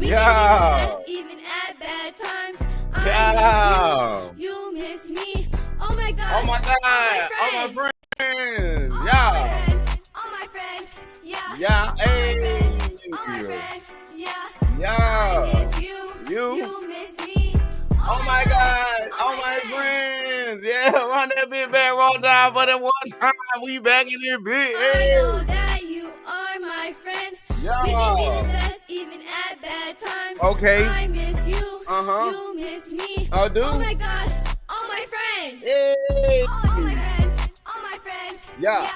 We can be the best even at bad times. I miss you, you miss me. Oh my gosh. Oh my God. All my friends. Yeah. All my friends. Yeah. Yeah. Hey. All my friends. Yeah. Yeah. I miss you. You. You miss me. Oh my God. All my friends. Yeah. Run that bit back, roll down for that one time. We back in this bit. I know that you are my friend. Yeah. We can be the best even at bad times. Okay. I miss you. Uh-huh. You miss me. I do. Oh my gosh. All my friends. Hey. All my friends. All my friends. Yeah.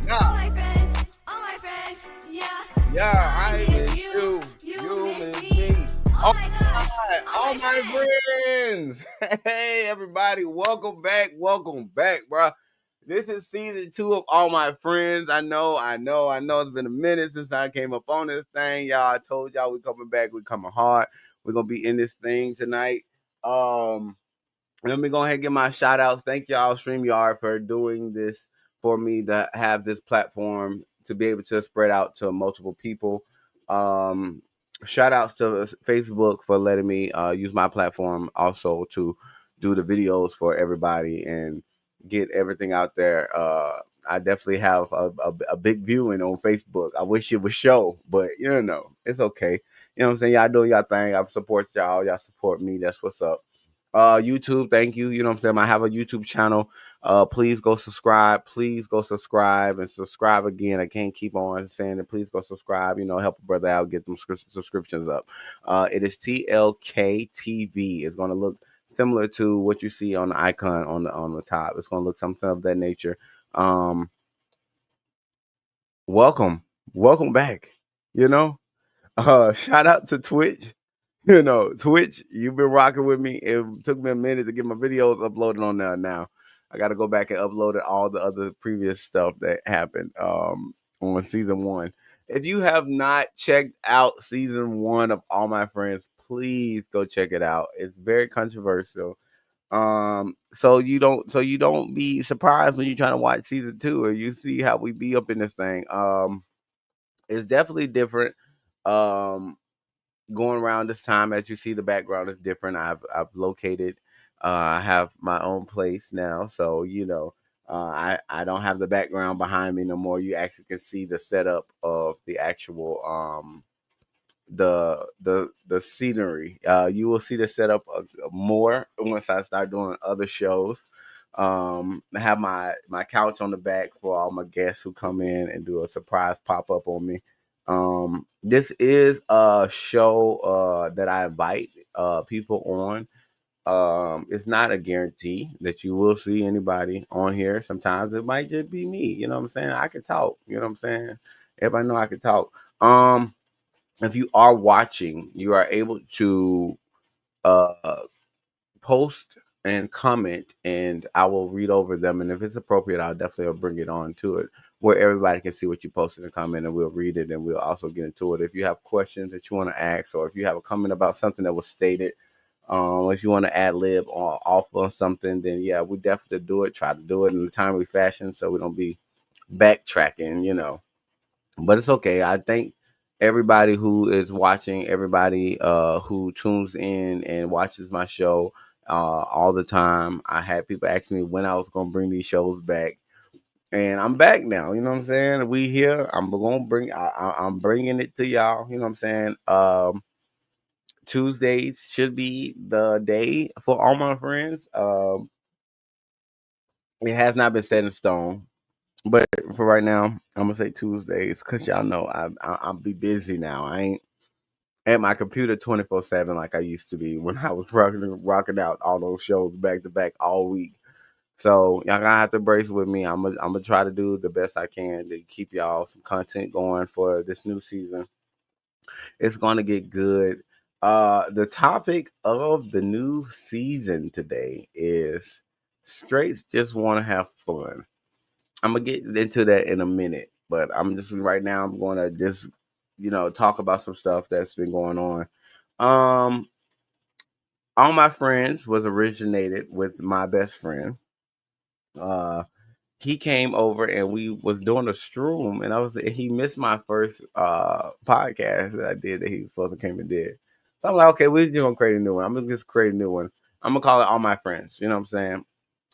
Yeah. All my friends. All my friends. Yeah. Yeah. I miss you. You miss me. Oh my gosh. All my friends. Hey, everybody. Welcome back, bro. This is season 2 of All My Friends. I know. It's been a minute since I came up on this thing. Y'all, I told y'all we coming back. We coming hard. We're going to be in this thing tonight. Let me go ahead and give my shout outs. Thank y'all, StreamYard, for doing this for me to have this platform to be able to spread out to multiple people. Shout outs to Facebook for letting me use my platform also to do the videos for everybody and get everything out there. I definitely have a big viewing on Facebook. I wish it would show, but it's okay. You know what I'm saying? Y'all doing y'all thing. I support y'all. Y'all support me. That's what's up. YouTube, thank you. You know what I'm saying? I have a YouTube channel. Please go subscribe. Please go subscribe and subscribe again. I can't keep on saying it. Please go subscribe. Help a brother out, get them subscriptions up. It is TLK TV. It's going to look similar to what you see on the icon on the top. It's going to look something of that nature. Welcome back. Shout out to Twitch. Twitch, you've been rocking with me. It took me a minute to get my videos uploaded on there now. I got to go back and upload all the other previous stuff that happened on season 1. If you have not checked out season 1 of All My Friends, please go check it out. It's very controversial. So you don't be surprised when you're trying to watch season 2 or you see how we be up in this thing. It's definitely different. Going around this time, as you see, the background is different. I've located. I have my own place now, so I don't have the background behind me no more. You actually can see the setup of the actual the scenery. You will see the setup more once I start doing other shows. I have my couch on the back for all my guests who come in and do a surprise pop up on me. This is a show that I invite people on. It's not a guarantee that you will see anybody on here. Sometimes it might just be me. You know what I'm saying? I can talk. You know what I'm saying? Everybody know I can talk. If you are watching, you are able to post and comment, and I will read over them. And if it's appropriate, I'll definitely bring it on to it where everybody can see what you posted and comment, and we'll read it and we'll also get into it. If you have questions that you want to ask, or if you have a comment about something that was stated, if you want to ad lib or off on something, then yeah, we definitely do it. Try to do it in a timely fashion so we don't be backtracking, But it's okay. I thank everybody who is watching, everybody who tunes in and watches my show all the time. I had people asking me when I was going to bring these shows back. And I'm back now, you know what I'm saying? We here. I'm bringing it to y'all, you know what I'm saying? Tuesdays should be the day for All My Friends. It has not been set in stone, but for right now, I'm gonna say Tuesdays because y'all know I'll be busy now. I ain't at my computer 24/7 like I used to be when I was rocking out all those shows back to back all week. So y'all gonna have to brace with me. I'm gonna try to do the best I can to keep y'all some content going for this new season. It's gonna get good. The topic of the new season today is straights just want to have fun. I'm gonna get into that in a minute, but I'm just right now. I'm gonna just talk about some stuff that's been going on. All My Friends was originated with my best friend. He came over and we was doing a stroom, and he missed my first podcast that I did that he was supposed to came and did. So I'm like, okay, we're just gonna create a new one. I'm gonna just create a new one. I'm gonna call it All My Friends. You know what I'm saying?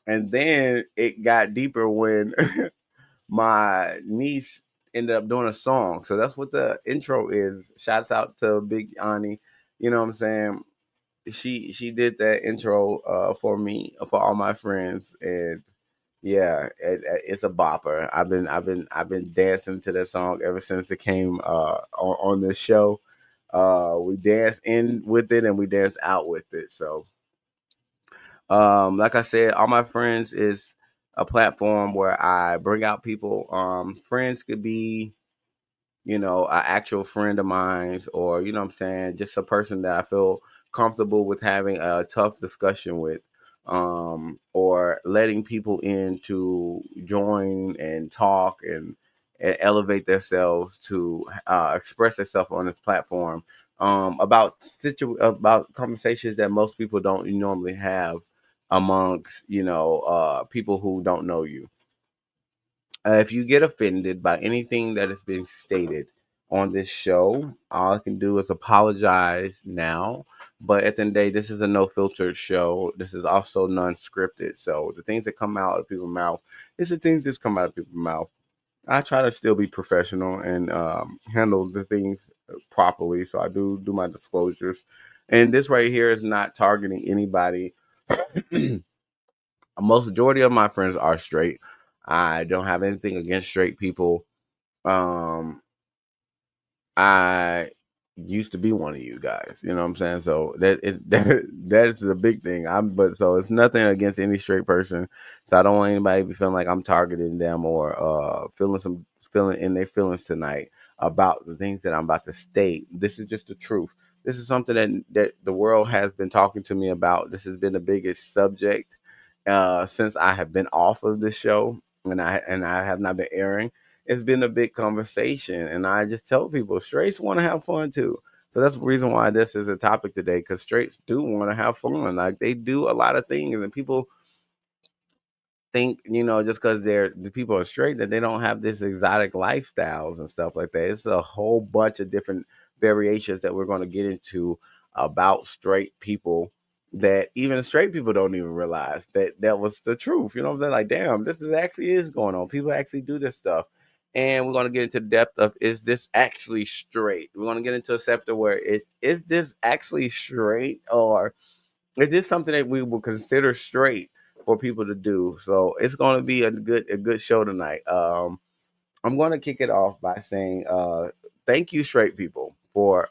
And then it got deeper when my niece ended up doing a song. So that's what the intro is. Shouts out to Big Ani. You know what I'm saying? She did that intro for me for All My Friends, and yeah, it's a bopper. I've been dancing to that song ever since it came on this show. We dance in with it and we dance out with it. So like I said, All My Friends is a platform where I bring out people. Friends could be, an actual friend of mine, or you know what I'm saying, just a person that I feel comfortable with having a tough discussion with, or letting people in to join and talk and elevate themselves to express themselves on this platform, about about conversations that most people don't normally have amongst people who don't know you. If you get offended by anything that has been stated on this show, all I can do is apologize now. But at the end of the day, this is a no filtered show. This is also non scripted. So the things that come out of people's mouth, it's the things that come out of people's mouth. I try to still be professional and handle the things properly. So I do my disclosures. And this right here is not targeting anybody. Most majority of my friends are straight. I don't have anything against straight people. Um, I used to be one of you guys. You know what I'm saying? So that is that is the big thing. But so it's nothing against any straight person. So I don't want anybody to be feeling like I'm targeting them or feeling in their feelings tonight about the things that I'm about to state. This is just the truth. This is something that the world has been talking to me about. This has been the biggest subject since I have been off of this show, and I have not been airing. It's been a big conversation, and I just tell people straights want to have fun too. So that's the reason why this is a topic today, because straights do want to have fun. Like they do a lot of things, and people think, just because the people are straight, that they don't have this exotic lifestyles and stuff like that. It's a whole bunch of different variations that we're going to get into about straight people that even straight people don't even realize that was the truth. You know what I'm saying? Like, damn, this is actually is going on. People actually do this stuff. And we're going to get into the depth of, is this actually straight? We're going to get into a sector where is this actually straight, or is this something that we will consider straight for people to do? So it's going to be a good show tonight. I'm going to kick it off by saying thank you, straight people, for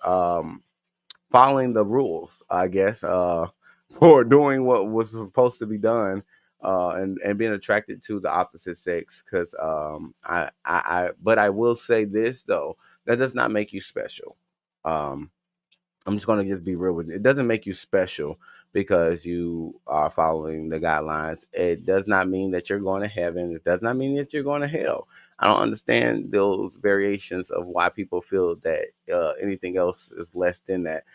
following the rules. I guess for doing what was supposed to be done. And being attracted to the opposite sex, because but I will say this though, that does not make you special. Um, I'm just gonna just be real with you. It doesn't make you special because you are following the guidelines. It does not mean that you're going to heaven. It does not mean that you're going to hell. I don't understand those variations of why people feel that anything else is less than that.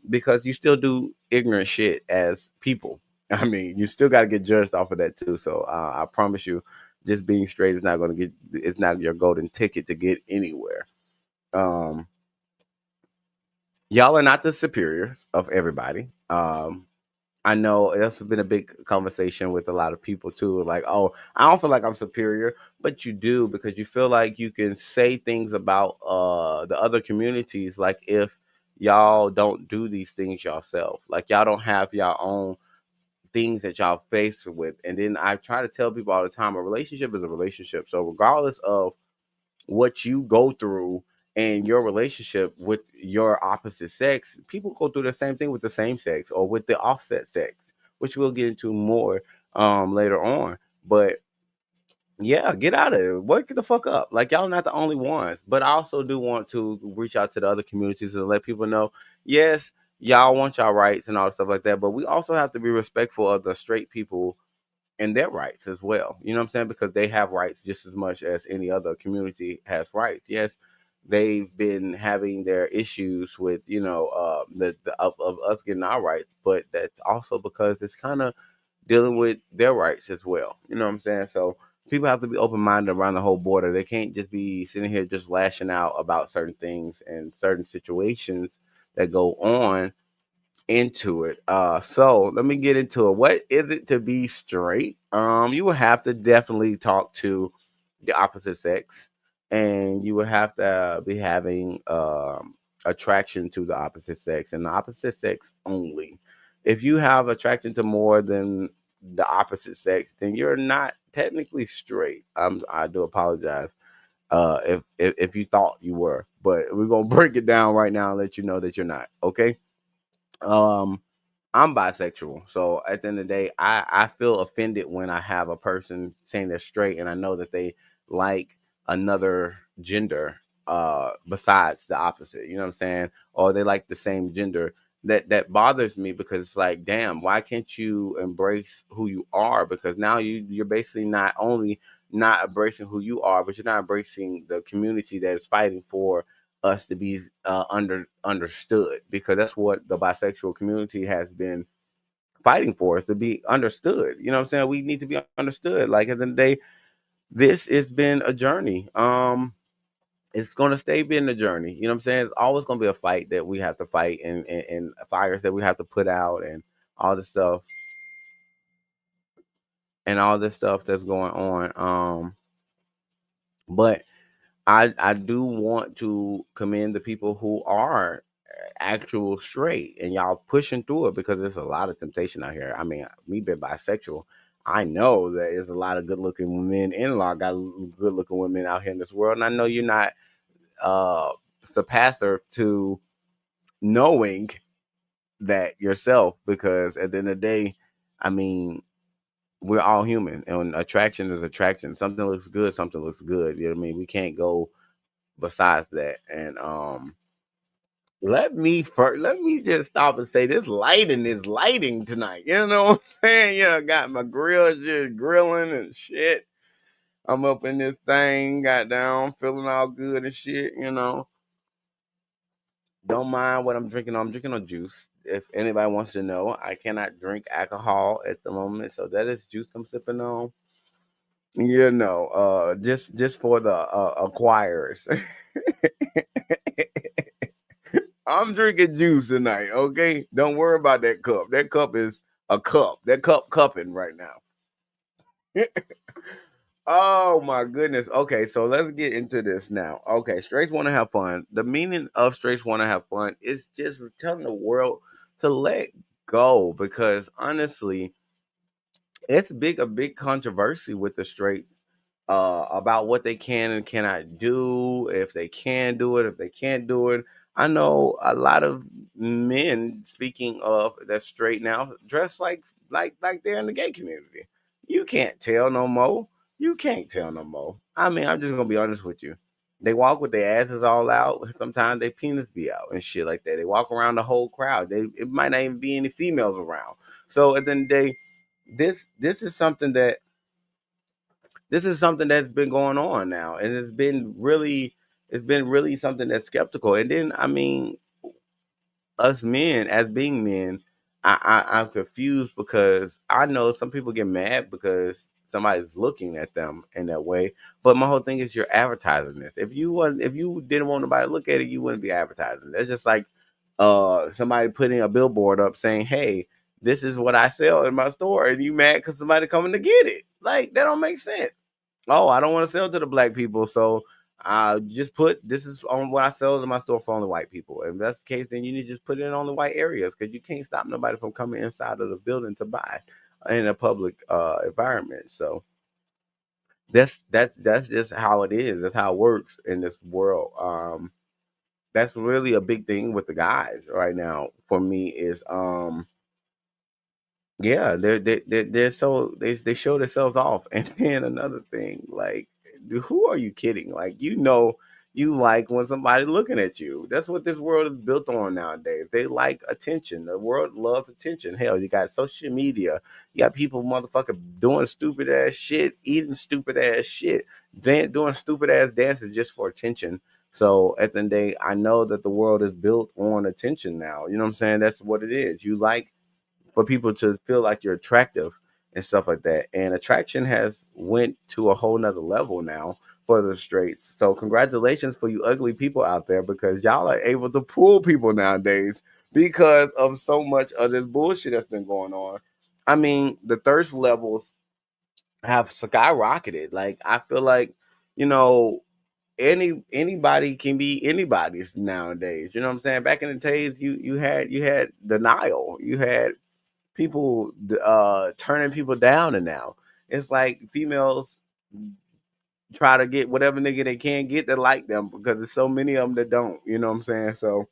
Because you still do ignorant shit as people. I mean, you still got to get judged off of that too. So I promise you, just being straight is not going to get. It's not your golden ticket to get anywhere. Um, Y'all are not the superiors of everybody. I know that's been a big conversation with a lot of people too. Like, oh, I don't feel like I'm superior, but you do, because you feel like you can say things about the other communities, like if y'all don't do these things yourself, like y'all don't have your own things that y'all face with. And then I try to tell people all the time, a relationship is a relationship. So regardless of what you go through in your relationship with your opposite sex, people go through the same thing with the same sex or with the offset sex, which we'll get into more later on. But yeah, get out of it. Wake the fuck up. Like, y'all not the only ones. But I also do want to reach out to the other communities and let people know, yes, y'all want y'all rights and all stuff like that. But we also have to be respectful of the straight people and their rights as well. You know what I'm saying? Because they have rights just as much as any other community has rights. Yes, they've been having their issues with, of us getting our rights, but that's also because it's kind of dealing with their rights as well. You know what I'm saying? So people have to be open minded around the whole border. They can't just be sitting here just lashing out about certain things and certain situations that go on into it. So let me get into it. What is it to be straight? You will have to definitely talk to the opposite sex, and you would have to be having attraction to the opposite sex and the opposite sex only. If you have attraction to more than the opposite sex, then you're not technically straight. I do apologize if you thought you were, but we're gonna break it down right now and let you know that you're not. Okay. Um, I'm bisexual, so at the end of the day, I feel offended when I have a person saying they're straight, and I know that they like another gender besides the opposite. You know what I'm saying? Or they like the same gender. That bothers me because it's like, damn, why can't you embrace who you are? Because now you're basically not only not embracing who you are, but you're not embracing the community that is fighting for us to be understood, because that's what the bisexual community has been fighting for, us to be understood. You know what I'm saying? We need to be understood. Like at the end of the day, this has been a journey. It's gonna stay being a journey. You know what I'm saying? It's always gonna be a fight that we have to fight, and fires that we have to put out, and all this stuff all this stuff that's going on. But I do want to commend the people who are actual straight and y'all pushing through it, because there's a lot of temptation out here. I mean, me being bisexual, I know that there's a lot of good looking men in law, got good looking women out here in this world. And I know you're not surpasser to knowing that yourself, because at the end of the day, I mean, we're all human, and attraction is attraction. Something looks good, something looks good. You know what I mean? We can't go besides that. And let me just stop and say this lighting is lighting tonight. You know what I'm saying? Yeah, got my grill just grilling and shit. I'm up in this thing, got down, feeling all good and shit, you know. Don't mind what I'm drinking. I'm drinking a juice. If anybody wants to know, I cannot drink alcohol at the moment, so that is juice I'm sipping on. You know, just for the acquirers. I'm drinking juice tonight, okay? Don't worry about that cup. That cup is a cup. That cup cupping right now. Oh my goodness. Okay, so let's get into this now. Okay, straights want to have fun. The meaning of straights want to have fun is just telling the world to let go, because honestly, it's a big controversy with the straights about what they can and cannot do, if they can do it, if they can't do it. I know a lot of men, speaking of that straight now, dress like they're in the gay community. You can't tell no more. You can't tell no more. I mean, I'm just gonna be honest with you. They walk with their asses all out. Sometimes their penis be out and shit like that. They walk around the whole crowd. It might not even be any females around. So at the end of the day, this is something that that's been going on now, and it's been really something that's skeptical. And then I mean, us men, as being men, I'm confused, because I know some people get mad because somebody's looking at them in that way. But my whole thing is, you're advertising this. If you didn't want nobody to look at it, you wouldn't be advertising. It's just like somebody putting a billboard up saying, "Hey, this is what I sell in my store," and you mad because somebody coming to get it. Like, that don't make sense. Oh, I don't want to sell to the black people, so I just put this is on what I sell in my store for only white people. And if that's the case, then you need to just put it in only white areas, because you can't stop nobody from coming inside of the building to buy in a public environment. So that's just how it is. That's how it works in this world. That's really a big thing with the guys right now for me is yeah, they're so they show themselves off. And then another thing, like, who are you kidding? Like, you know, you like when somebody looking at you. That's what this world is built on nowadays. They like attention. The world loves attention. Hell, you got social media. You got people motherfucker doing stupid ass shit, eating stupid ass shit, doing stupid ass dances just for attention. So at the end of the day, I know that the world is built on attention now. You know what I'm saying? That's what it is. You like for people to feel like you're attractive and stuff like that. And attraction has went to a whole nother level now, for the straights. So congratulations for you ugly people out there because y'all are able to pull people nowadays because of so much of this bullshit that's been going on. I mean, the thirst levels have skyrocketed. Like I feel like, you know, anybody can be anybody's nowadays. You know what I'm saying? Back in the days, you had denial. You had people turning people down, and now it's like females try to get whatever nigga they can get that like them because there's so many of them that don't. You know what I'm saying? So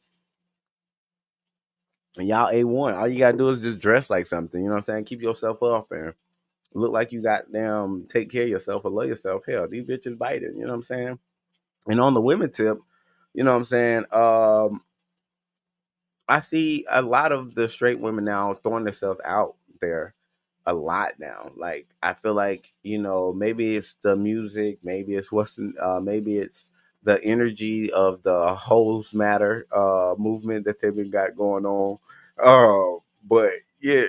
and y'all A1. All you gotta do is just dress like something. You know what I'm saying? Keep yourself up and look like you got them. Take care of yourself or love yourself. Hell, these bitches biting. You know what I'm saying? And on the women tip, you know what I'm saying? I see a lot of the straight women now throwing themselves out there a lot now. Like I feel like maybe it's the music, maybe it's maybe it's the energy of the hoes matter movement that they've been got going on. But yeah,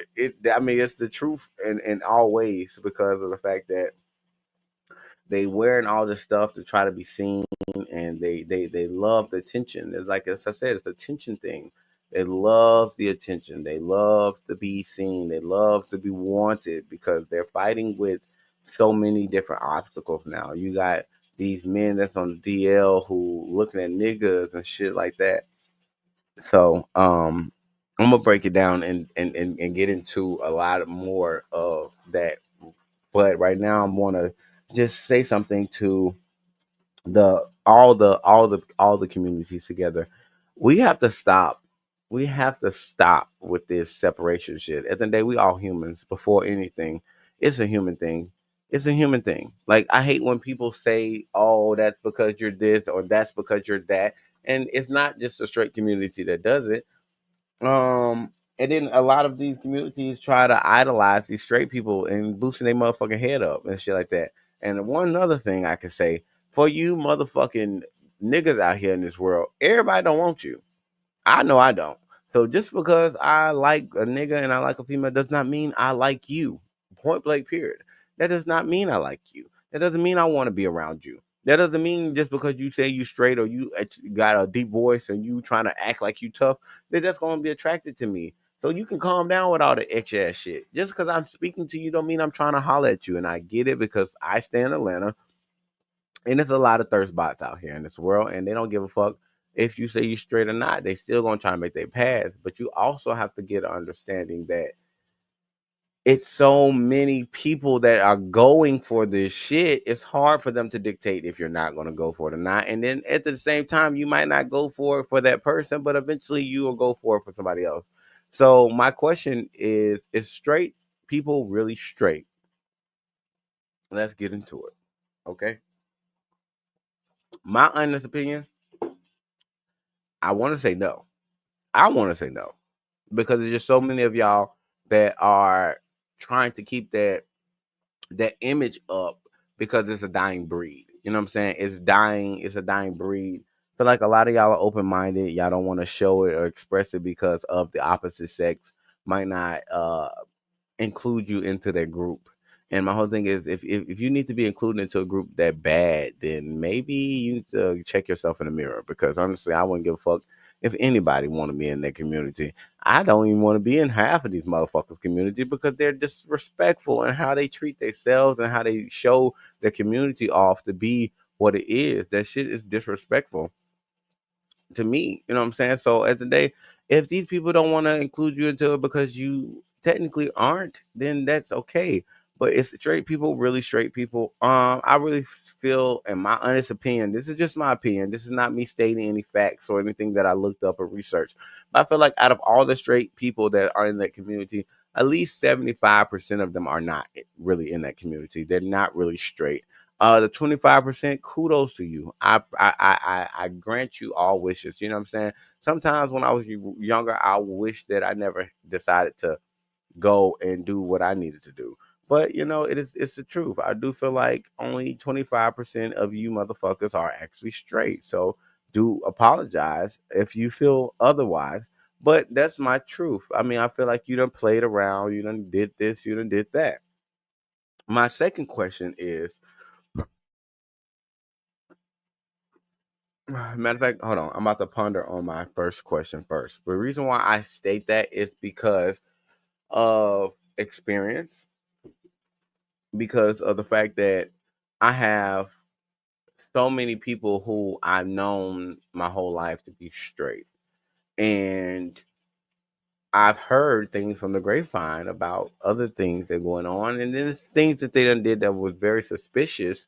I mean it's the truth in all ways because of the fact that they wearing all this stuff to try to be seen and they love the attention. It's like as I said, it's a attention thing. They love the attention. They love to be seen. They love to be wanted because they're fighting with so many different obstacles now. You got these men that's on the DL who looking at niggas and shit like that. So I'm gonna break it down and get into a lot more of that. But right now I'm wanna just say something to all the communities together. We have to stop. We have to stop with this separation shit. At the end of the day, we all humans. Before anything, it's a human thing. It's a human thing. Like I hate when people say, "Oh, that's because you're this," or "That's because you're that," and it's not just the straight community that does it. And then a lot of these communities try to idolize these straight people and boosting their motherfucking head up and shit like that. And one other thing I can say for you motherfucking niggas out here in this world, everybody don't want you. I know I don't. So just because I like a nigga and I like a female does not mean I like you. Point blank period. That does not mean I like you. That doesn't mean I want to be around you. That doesn't mean just because you say you straight or you got a deep voice and you trying to act like you tough, that that's gonna be attracted to me. So you can calm down with all the extra ass shit. Just because I'm speaking to you don't mean I'm trying to holler at you. And I get it because I stay in Atlanta and there's a lot of thirst bots out here in this world, and they don't give a fuck if you say you straight or not. They still gonna try to make their pass. But you also have to get an understanding that it's so many people that are going for this shit. It's hard for them to dictate if you're not gonna go for it or not. And then at the same time, you might not go for it for that person, but eventually you will go for it for somebody else. So my question is straight people really straight? Let's get into it. Okay. My honest opinion, I want to say no. I want to say no because there's just so many of y'all that are trying to keep that image up because it's a dying breed. You know what I'm saying? It's dying. It's a dying breed. I feel like a lot of y'all are open minded. Y'all don't want to show it or express it because of the opposite sex might not include you into their group. And my whole thing is, if you need to be included into a group that bad, then maybe you need to check yourself in the mirror. Because honestly, I wouldn't give a fuck if anybody want to be in that community. I don't even want to be in half of these motherfuckers' community because they're disrespectful in how they treat themselves and how they show their community off to be what it is. That shit is disrespectful to me. You know what I'm saying? So at the day, if these people don't want to include you into it because you technically aren't, then that's okay. But it's straight people, really straight people. I really feel, in my honest opinion, this is just my opinion. This is not me stating any facts or anything that I looked up or researched. But I feel like out of all the straight people that are in that community, at least 75% of them are not really in that community. They're not really straight. The 25%, kudos to you. I grant you all wishes. You know what I'm saying? Sometimes when I was younger, I wish that I never decided to go and do what I needed to do. But it's the truth. I do feel like only 25% of you motherfuckers are actually straight. So do apologize if you feel otherwise. But that's my truth. I mean, I feel like you done played around, you done did this, you done did that. My second question is Matter of fact, hold on. I'm about to ponder on my first question first. The reason why I state that is because of experience, because of the fact that I have so many people who I've known my whole life to be straight. And I've heard things from the grapevine about other things that are going on. And then it's things that they done did that was very suspicious.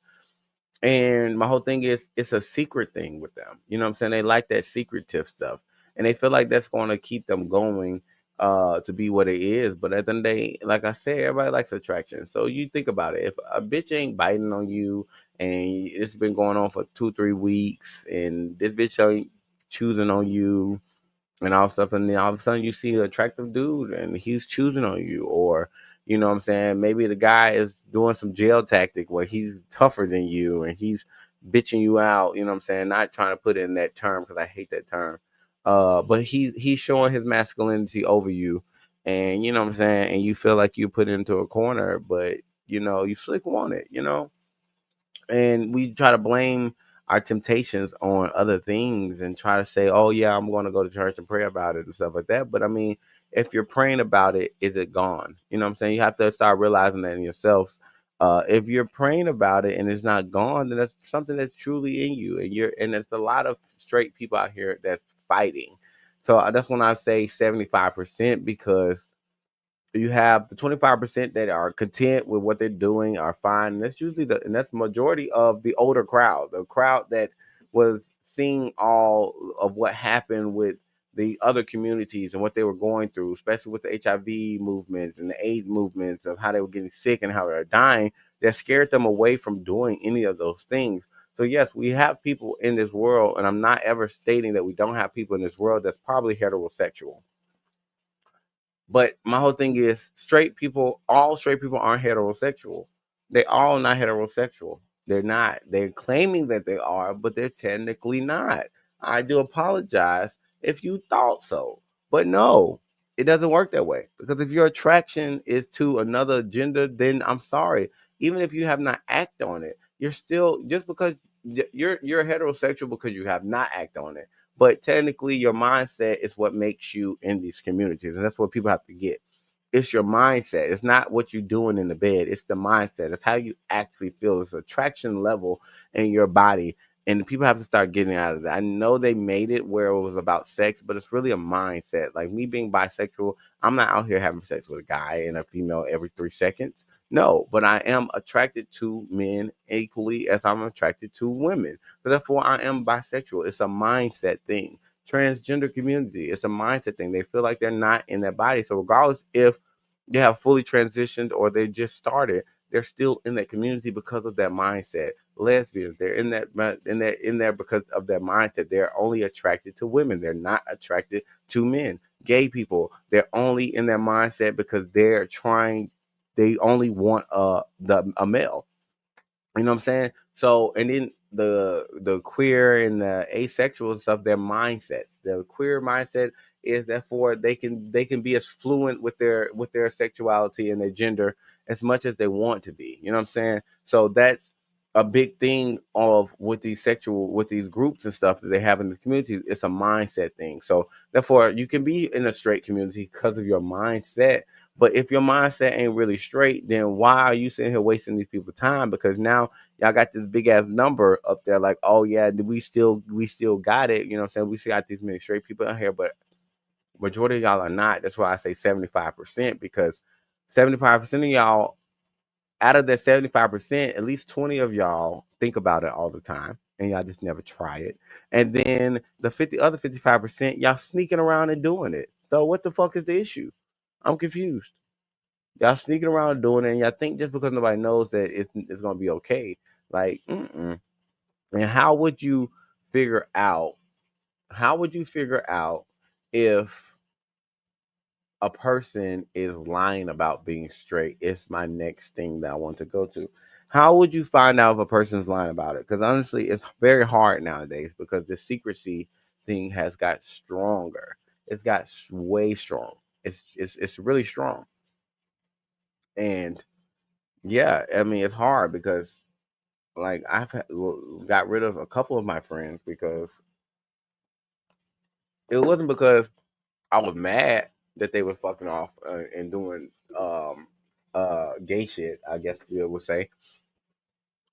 And my whole thing is it's a secret thing with them. You know what I'm saying? They like that secretive stuff. And they feel like that's going to keep them going to be what it is. But at the end of the day, like I said, everybody likes attraction. So you think about it. If a bitch ain't biting on you and it's been going on for 2-3 weeks and this bitch ain't choosing on you and all stuff, and then all of a sudden you see an attractive dude and he's choosing on you, or you know what I'm saying, maybe the guy is doing some jail tactic where he's tougher than you and he's bitching you out, you know what I'm saying, not trying to put it in that term because I hate that term, but he's showing his masculinity over you, and you know what I'm saying, and you feel like you put into a corner, but you know you slick want it, you know, and we try to blame our temptations on other things and try to say, "Oh yeah, I'm going to go to church and pray about it and stuff like that." But I mean, if you're praying about it, is it gone? You know what I'm saying? You have to start realizing that in yourself. If you're praying about it and it's not gone, then that's something that's truly in you, and there's a lot of straight people out here that's fighting. So that's when I say 75% because you have the 25% that are content with what they're doing are fine. And that's usually and that's the majority of the older crowd, the crowd that was seeing all of what happened with the other communities and what they were going through, especially with the HIV movements and the AIDS movements of how they were getting sick and how they were dying, that scared them away from doing any of those things. So yes, we have people in this world, and I'm not ever stating that we don't have people in this world that's probably heterosexual. But my whole thing is straight people, all straight people aren't heterosexual. They all not heterosexual. They're not. They're claiming that they are, but they're technically not. I do apologize if you thought so. But no, it doesn't work that way. Because if your attraction is to another gender, then I'm sorry. Even if you have not acted on it, you're still just because you're heterosexual because you have not acted on it, but technically your mindset is what makes you in these communities, and that's what people have to get. It's your mindset. It's not what you're doing in the bed. It's the mindset. It's how you actually feel. It's attraction level in your body, and people have to start getting out of that. I know they made it where it was about sex, but it's really a mindset. Like me being bisexual, I'm not out here having sex with a guy and a female every 3 seconds. No, but I am attracted to men equally as I'm attracted to women. So therefore, I am bisexual. It's a mindset thing. Transgender community, it's a mindset thing. They feel like they're not in their body. So regardless if they have fully transitioned or they just started, they're still in that community because of that mindset. Lesbians, they're in there because of their mindset. They're only attracted to women. They're not attracted to men. Gay people, they're only in their mindset because they're trying. They only want a male. You know what I'm saying? So, and then the queer and the asexual and stuff, their mindsets. The queer mindset is therefore they can be as fluent with their sexuality and their gender as much as they want to be. You know what I'm saying? So that's a big thing of with these groups and stuff that they have in the community. It's a mindset thing. So therefore, you can be in a straight community because of your mindset, but if your mindset ain't really straight, then why are you sitting here wasting these people's time? Because now y'all got this big ass number up there, like, oh yeah, we still got it. You know what I'm saying? We still got these many straight people out here, but majority of y'all are not. That's why I say 75%, because 75% of y'all, out of that 75%, at least 20 of y'all think about it all the time. And y'all just never try it. And then the other 55%, y'all sneaking around and doing it. So what the fuck is the issue? I'm confused. Y'all sneaking around doing it, and y'all think just because nobody knows that it's gonna be okay. Like, mm-mm. And how would you figure out? How would you figure out if a person is lying about being straight? It's my next thing that I want to go to. How would you find out if a person's lying about it? Because honestly, it's very hard nowadays because the secrecy thing has got stronger. It's got way strong. It's really strong, and yeah, I mean, it's hard because like got rid of a couple of my friends because it wasn't because I was mad that they was fucking off and doing gay shit, I guess you would say.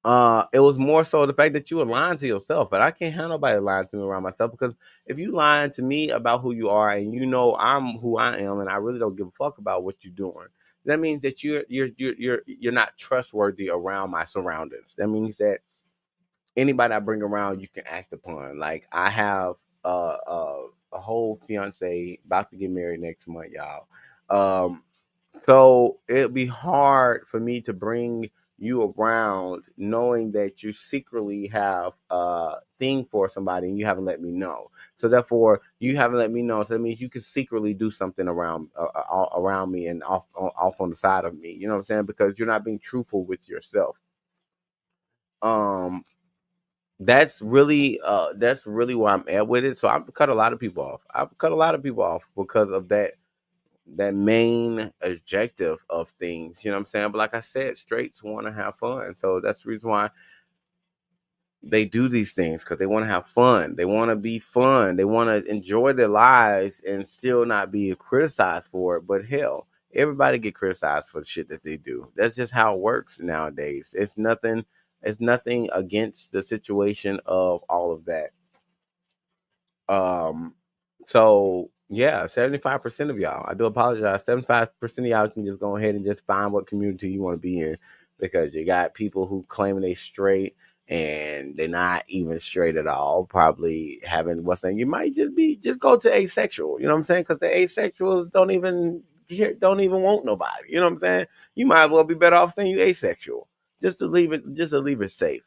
It was more so the fact that you were lying to yourself, but I can't have nobody lying to me around myself because if you lying to me about who you are and you know I'm who I am and I really don't give a fuck about what you're doing, that means that you're not trustworthy around my surroundings. That means that anybody I bring around, you can act upon. Like I have a whole fiance about to get married next month, y'all. Um, so it'd be hard for me to bring you around knowing that you secretly have a thing for somebody and you haven't let me know. So therefore, you haven't let me know. So that means you can secretly do something around me and off on the side of me. You know what I'm saying? Because you're not being truthful with yourself. Um, that's really where I'm at with it. So I've cut a lot of people off. I've cut a lot of people off because of that main objective of things. You know what I'm saying? But like I said, straights want to have fun. So that's the reason why they do these things because they want to have fun. They want to be fun. They want to enjoy their lives and still not be criticized for it. But hell, everybody get criticized for the shit that they do. That's just how it works nowadays. It's nothing. It's nothing against the situation of all of that. Um, so yeah, 75% of y'all. I do apologize. 75% of y'all can just go ahead and just find what community you want to be in because you got people who claiming they straight and they're not even straight at all. Probably having what's saying you might just go to asexual. You know what I'm saying? Because the asexuals don't even want nobody. You know what I'm saying? You might as well be better off saying you asexual just to leave it safe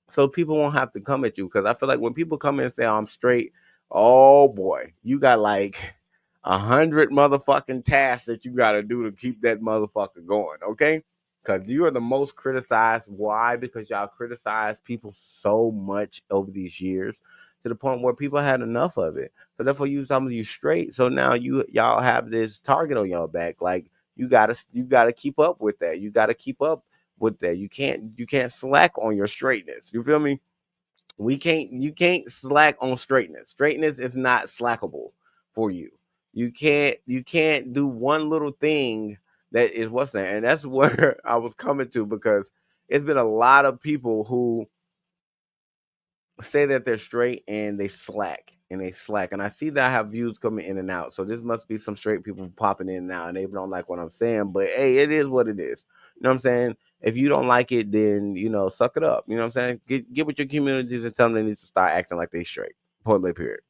so people won't have to come at you because I feel like when people come in and say, "Oh, I'm straight," oh boy, you got like 100 motherfucking tasks that you got to do to keep that motherfucker going, okay? Because you are the most criticized. Why? Because y'all criticize people so much over these years to the point where people had enough of it. So therefore, you some of you straight. So now y'all have this target on your back. Like you gotta keep up with that. You gotta keep up with that. You can't slack on your straightness. You feel me? You can't slack on straightness. Straightness is not slackable for you. You can't do one little thing that is what's that. And that's where I was coming to because it's been a lot of people who say that they're straight and they slack. And I see that I have views coming in and out. So this must be some straight people popping in now and they don't like what I'm saying. But hey, it is what it is. You know what I'm saying? If you don't like it, then suck it up. You know what I'm saying? Get with your communities and tell them they need to start acting like they straight. Point blank period.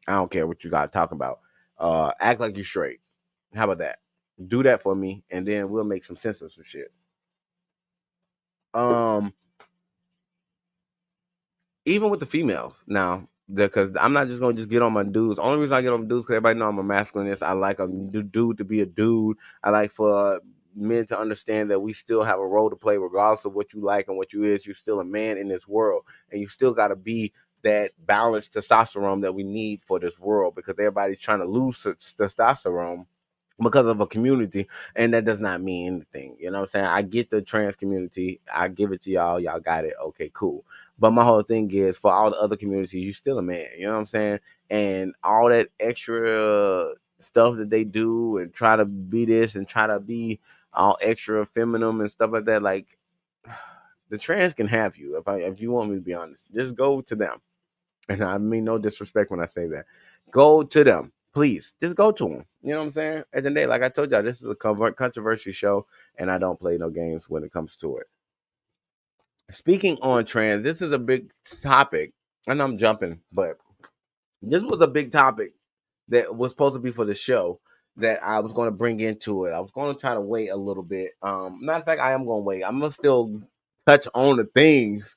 I don't care what you got to talk about. Act like you're straight. How about that? Do that for me, and then we'll make some sense of some shit. Um, Even with the females now, because I'm not just gonna just get on my dudes. The only reason I get on dudes because everybody know I'm a masculinist. I like a dude to be a dude. I like for men to understand that we still have a role to play, regardless of what you like and what you is. You're still a man in this world, and you still got to be that balanced testosterone that we need for this world. Because everybody's trying to lose testosterone because of a community, and that does not mean anything. You know what I'm saying? I get the trans community. I give it to y'all. Y'all got it. Okay, cool. But my whole thing is for all the other communities, you still a man. You know what I'm saying? And all that extra stuff that they do and try to be this and try to be all extra feminine and stuff like that. Like the trans can have you if you want me to be honest. Just go to them. And I mean no disrespect when I say that. Go to them, please. Just go to them. You know what I'm saying? At the end of the day, like I told y'all, this is a controversy show, and I don't play no games when it comes to it. Speaking on trans, this is a big topic, and I'm jumping, but this was a big topic that was supposed to be for the show that I was going to bring into it. I was going to try to wait a little bit. Matter of fact, I am going to wait. I'm going to still touch on the things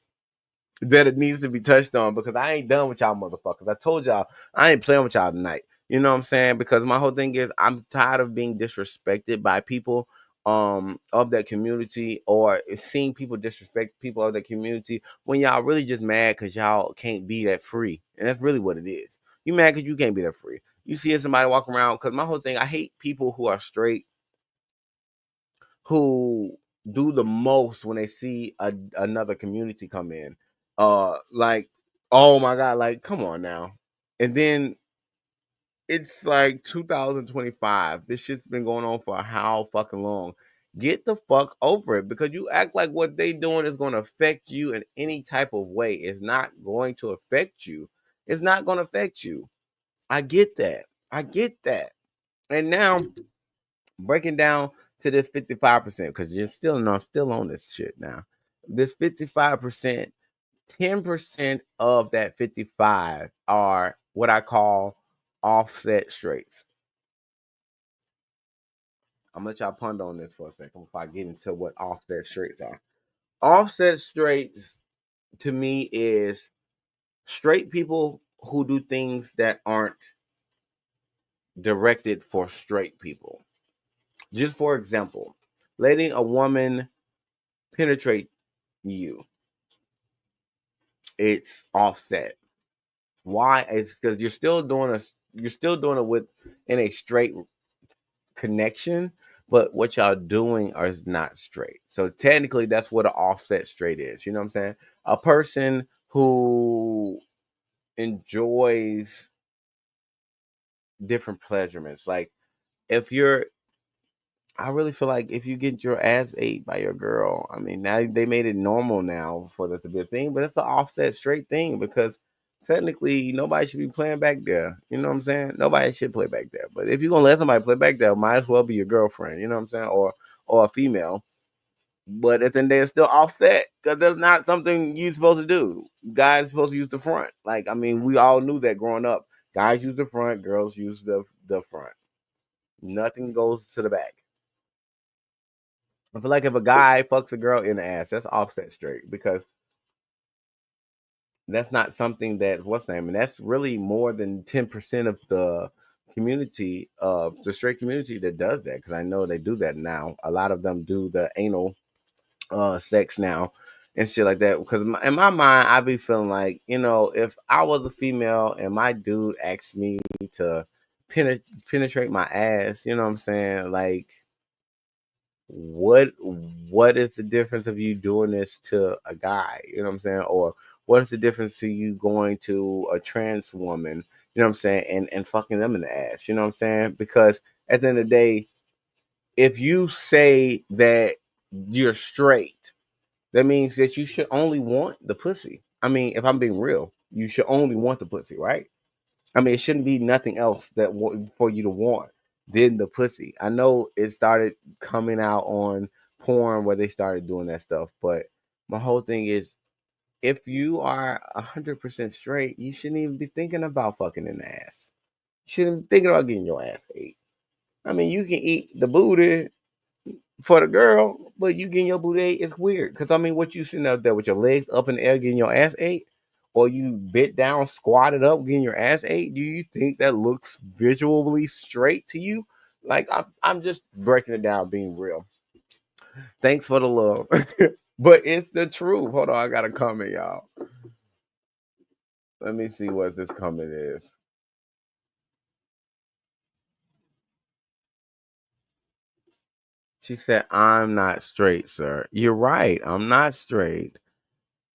that it needs to be touched on because I ain't done with y'all motherfuckers. I told y'all I ain't playing with y'all tonight. You know what I'm saying? Because my whole thing is I'm tired of being disrespected by people of that community or seeing people disrespect people of that community when y'all really just mad because y'all can't be that free. And that's really what it is. You mad because you can't be that free. You see somebody walk around because my whole thing, I hate people who are straight who do the most when they see another community come in. Like, oh my god, like come on now. And then it's like 2025. This shit's been going on for how fucking long? Get the fuck over it, because you act like what they doing is going to affect you in any type of way. It's not going to affect you. It's not going to affect you. I get that. I get that. And now breaking down to this 55%, because you're still not still on this shit now. This 55%, 10% of that 55 are what I call offset straights. I'm gonna let y'all ponder on this for a second before I get into what offset straights are. Offset straights to me is straight people who do things that aren't directed for straight people. Just for example, letting a woman penetrate you, it's offset. Why? It's because you're still doing it with in a straight connection, but what y'all doing is not straight. So technically, that's what an offset straight is. You know what I'm saying? A person who enjoys different pleasurements. Like if you're I really feel like if you get your ass ate by your girl, I mean, now they made it normal now for that to be a thing, but it's an offset straight thing because technically nobody should be playing back there. You know what I'm saying? Nobody should play back there. But if you're gonna let somebody play back there, might as well be your girlfriend. You know what I'm saying? Or a female. But at the end of the day, it's still offset because that's not something you're supposed to do. Guys supposed to use the front. Like I mean, we all knew that growing up. Guys use the front, girls use the front. Nothing goes to the back. I feel like if a guy fucks a girl in the ass, that's offset straight because that's not something that what's the name, and that's really more than 10% of the community of the straight community that does that. Because I know they do that now. A lot of them do the anal sex now and shit like that. Because in my mind, I be feeling like if I was a female and my dude asked me to penetrate my ass, you know what I'm saying, like what is the difference of you doing this to a guy, you know what I'm saying, or what is the difference to you going to a trans woman, you know what I'm saying, and fucking them in the ass, you know what I'm saying, because at the end of the day, if you say that you're straight, that means that you should only want the pussy. I mean, if I'm being real, you should only want the pussy, right? I mean, it shouldn't be nothing else for you to want than the pussy. I know it started coming out on porn where they started doing that stuff, but my whole thing is, if you are 100% straight, you shouldn't even be thinking about fucking in the ass. You shouldn't be thinking about getting your ass ate. I mean, you can eat the booty for the girl, but you getting your booty ate is weird. Because I mean, what you sitting up there with your legs up in the air getting your ass ate, or you bit down, squatted up, getting your ass ate? Do you think that looks visually straight to you? Like I'm just breaking it down, being real. Thanks for the love, but it's the truth. Hold on, I got a comment, y'all. Let me see what this comment is. She said, "I'm not straight, sir." You're right. I'm not straight.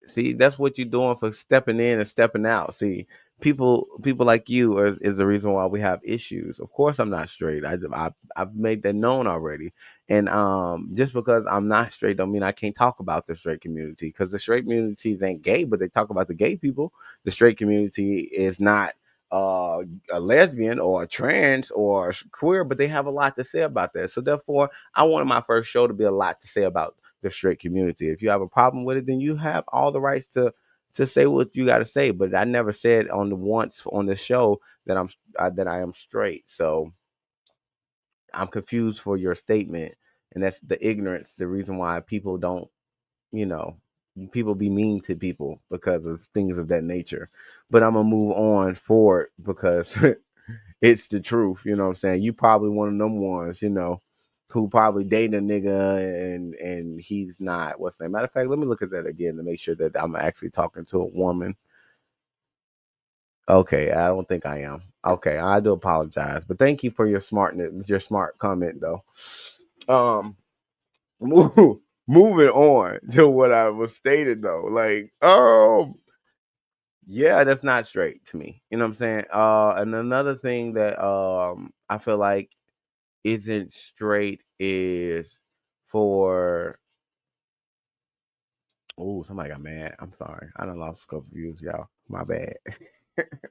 See, that's what you're doing for stepping in and stepping out. See, people like you is the reason why we have issues. Of course, I'm not straight. I've made that known already. And just because I'm not straight don't mean I can't talk about the straight community, because the straight communities ain't gay, but they talk about the gay people. The straight community is not a lesbian or a trans or a queer, but they have a lot to say about that. So therefore, I wanted my first show to be a lot to say about the straight community. If you have a problem with it, then you have all the rights to say what you got to say. But I never said on the once on the show that that I am straight. So I'm confused for your statement, and that's the ignorance. The reason why people don't, you know, people be mean to people because of things of that nature. But I'm gonna move on forward because it's the truth. You know what I'm saying? You probably one of them ones, who probably dating a nigga and he's not. What's the name? Matter of fact, let me look at that again to make sure that I'm actually talking to a woman. Okay, I don't think I am. Okay, I do apologize, but thank you for your smart comment though. Um, moving on to what I was stated though, like, yeah, that's not straight to me. You know what I'm saying? And another thing that I feel like isn't straight is for oh, somebody got mad. I'm sorry. I done lost a couple views, y'all. My bad.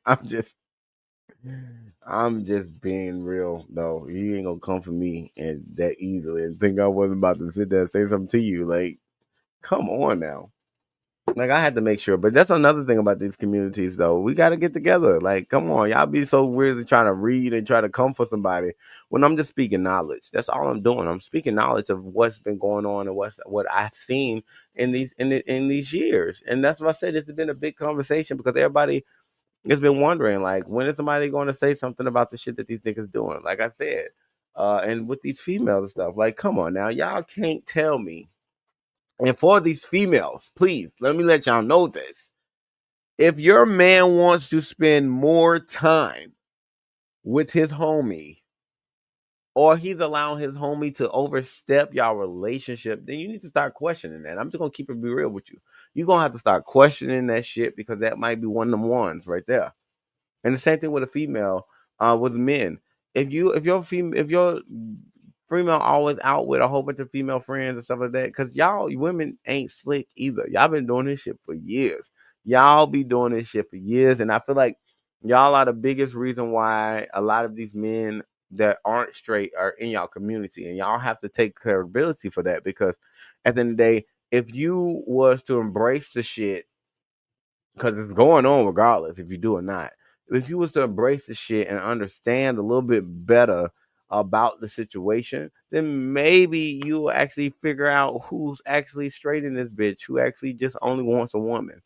I'm just I'm just being real though. You ain't gonna come for me and that easily and think I wasn't about to sit there and say something to you. Like, come on now. Like I had to make sure, but that's another thing about these communities, though. We got to get together. Like, come on, y'all be so weirdly trying to read and try to come for somebody when I'm just speaking knowledge. That's all I'm doing. I'm speaking knowledge of what's been going on and what I've seen in these years. And that's what I said. It's been a big conversation because everybody has been wondering, like, when is somebody going to say something about the shit that these niggas doing? Like I said, and with these females and stuff. Like, come on now, y'all can't tell me. And for these females, please let me let y'all know this. If your man wants to spend more time with his homie, or he's allowing his homie to overstep y'all relationship, then you need to start questioning that. I'm just gonna keep it be real with you. You're gonna have to start questioning that shit because that might be one of them ones right there. And the same thing with a female, with men. If your female always out with a whole bunch of female friends and stuff like that, because y'all women ain't slick either. Y'all been doing this shit for years. Y'all be doing this shit for years, and I feel like y'all are the biggest reason why a lot of these men that aren't straight are in y'all community, and y'all have to take credibility for that because at the end of the day, if you was to embrace the shit because it's going on regardless if you do or not. If you was to embrace the shit and understand a little bit better about the situation, then maybe you'll actually figure out who's actually straight in this bitch, who actually just only wants a woman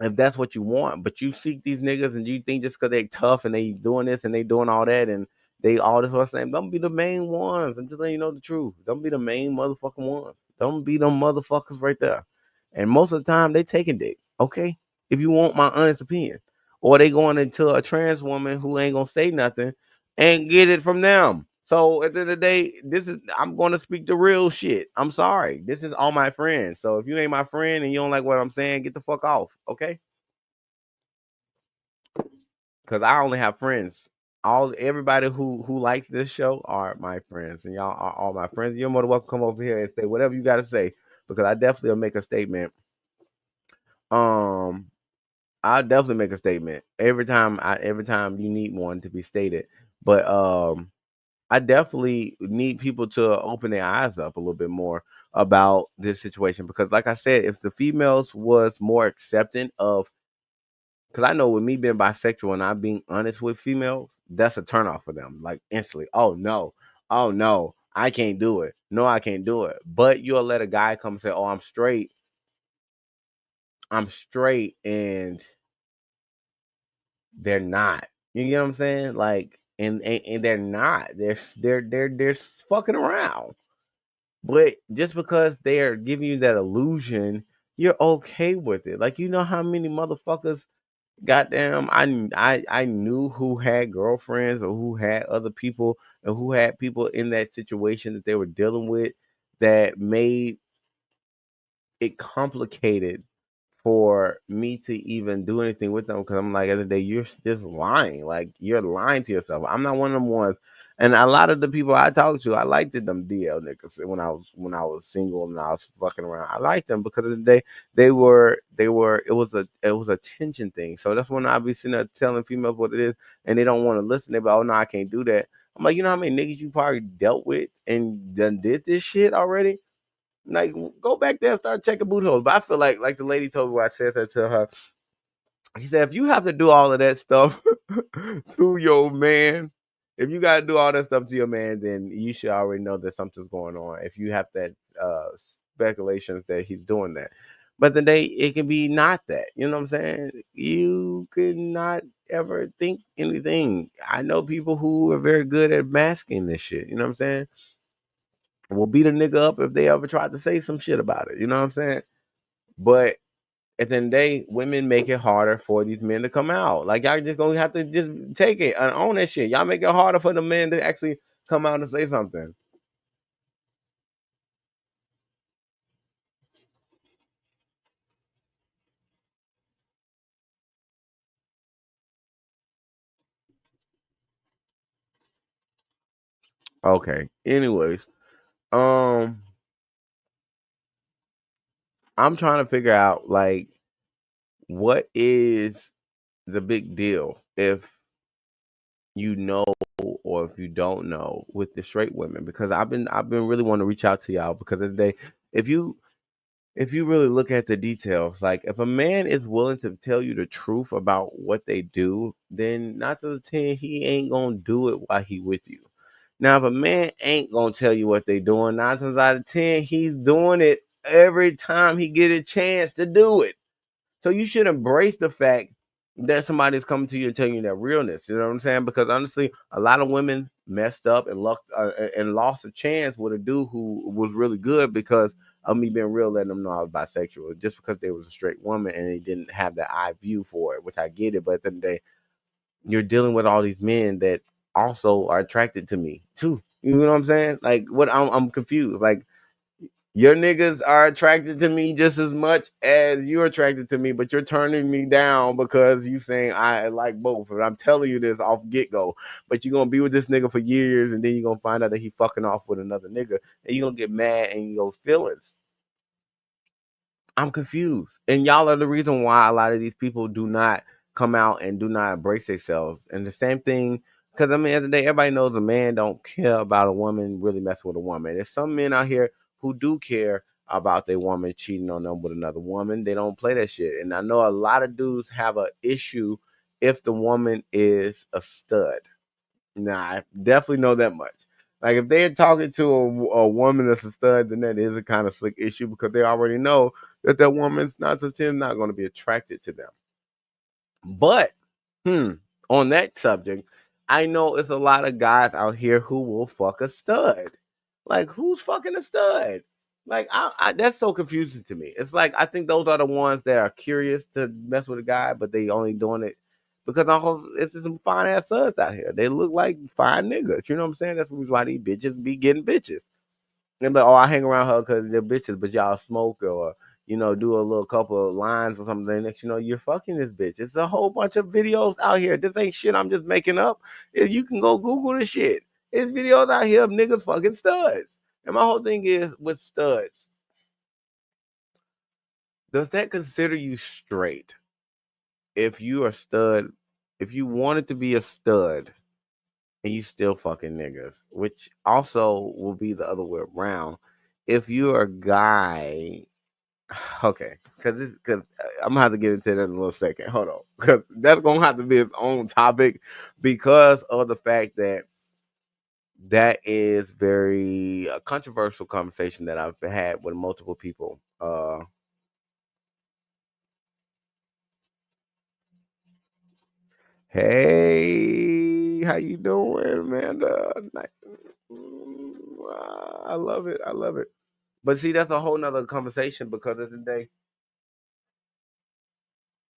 if that's what you want. But you seek these niggas and you think just because they tough and they doing this and they doing all that and they all this what's name, don't be the main ones. I'm just letting you know the truth. Don't be the main motherfucking ones. Don't be them motherfuckers right there. And most of the time they taking dick. Okay, if you want my honest opinion, or they going into a trans woman who ain't gonna say nothing and get it from them. So at the end of the day, I'm gonna speak the real shit. I'm sorry. This is all my friends. So if you ain't my friend and you don't like what I'm saying, get the fuck off. Okay? Because I only have friends. Everybody who likes this show are my friends, and y'all are all my friends. You're more than welcome to come over here and say whatever you got to say because I definitely will make a statement. Um, I definitely make a statement every time you need one to be stated. But I definitely need people to open their eyes up a little bit more about this situation because, like I said, if the females was more accepting of, because I know with me being bisexual and I being honest with females, that's a turnoff for them, like instantly. Oh no, I can't do it. No, I can't do it. But you'll let a guy come and say, "Oh, I'm straight," and they're not. You get what I'm saying? Like, and they're not. They're fucking around. But just because they're giving you that illusion, you're okay with it. Like, you know how many motherfuckers, goddamn, I knew who had girlfriends or who had other people and who had people in that situation that they were dealing with that made it complicated for me to even do anything with them because I'm like, at the end of the day, you're just lying. Like, you're lying to yourself. I'm not one of them ones. And a lot of the people I talked to, I liked them DL niggas when I was single and I was fucking around. I liked them because of the day it was a tension thing. So that's when I be sitting there telling females what it is and they don't want to listen. They be, oh no, I can't do that. I'm like, you know how many niggas you probably dealt with and done did this shit already? Like, go back there and start checking boot holes. But I feel like the lady told me what I said that to her. He said, if you have to do all of that stuff to your man, if you got to do all that stuff to your man, then you should already know that something's going on. If you have that speculations that he's doing that, but then it can be not that. You know what I'm saying? You could not ever think anything. I know people who are very good at masking this shit. You know what I'm saying? Will beat a nigga up if they ever tried to say some shit about it. You know what I'm saying? But at the end of the day, women make it harder for these men to come out. Like, y'all just gonna have to just take it and own that shit. Y'all make it harder for the men to actually come out and say something. Okay. Anyways, um, I'm trying to figure out like what is the big deal if you know or if you don't know with the straight women, because I've been really wanting to reach out to y'all because of the day. If you if you really look at the details, like if a man is willing to tell you the truth about what they do, then not to the 10, he ain't gonna do it while he with you. Now, if a man ain't gonna tell you what they doing, 9 times out of 10, he's doing it every time he get a chance to do it. So you should embrace the fact that somebody's coming to you and telling you that realness. You know what I'm saying? Because honestly, a lot of women messed up and lost a chance with a dude who was really good because of me being real, letting them know I was bisexual, just because they was a straight woman and they didn't have the eye view for it, which I get it. But at the end of the day, you're dealing with all these men that also are attracted to me too. You know what I'm saying? Like, what I'm confused. Like, your niggas are attracted to me just as much as you're attracted to me, but you're turning me down because you saying I like both. And I'm telling you this off get go. But you're gonna be with this nigga for years, and then you're gonna find out that he fucking off with another nigga, and you're gonna get mad and you go feelings. I'm confused. And y'all are the reason why a lot of these people do not come out and do not embrace themselves. And the same thing, because I mean, at the end of the day, everybody knows a man don't care about a woman really messing with a woman. There's some men out here who do care about their woman cheating on them with another woman. They don't play that shit. And I know a lot of dudes have an issue if the woman is a stud. Nah, I definitely know that much. Like if they're talking to a woman that's a stud, then that is a kind of slick issue because they already know that that woman's not not going to be attracted to them. But on that subject, I know it's a lot of guys out here who will fuck a stud. Like who's fucking a stud? Like that's so confusing to me. It's like I think those are the ones that are curious to mess with a guy, but they only doing it because it's just some fine ass studs out here. They look like fine niggas. You know what I'm saying? That's why these bitches be getting bitches. And like, oh, I hang around her because they're bitches, but y'all smoke or do a little couple of lines or something. Next, you're fucking this bitch. It's a whole bunch of videos out here. This ain't shit I'm just making up. If you can go Google this shit, there's videos out here of niggas fucking studs. And my whole thing is with studs. Does that consider you straight? If you are stud, if you wanted to be a stud and you still fucking niggas, which also will be the other way around. If you're a guy, okay, because I'm gonna have to get into that in a little second. Hold on, because that's gonna have to be its own topic because of the fact that that is very controversial conversation that I've had with multiple people. Hey, how you doing, Amanda? I love it. I love it. But see, that's a whole nother conversation because of the day.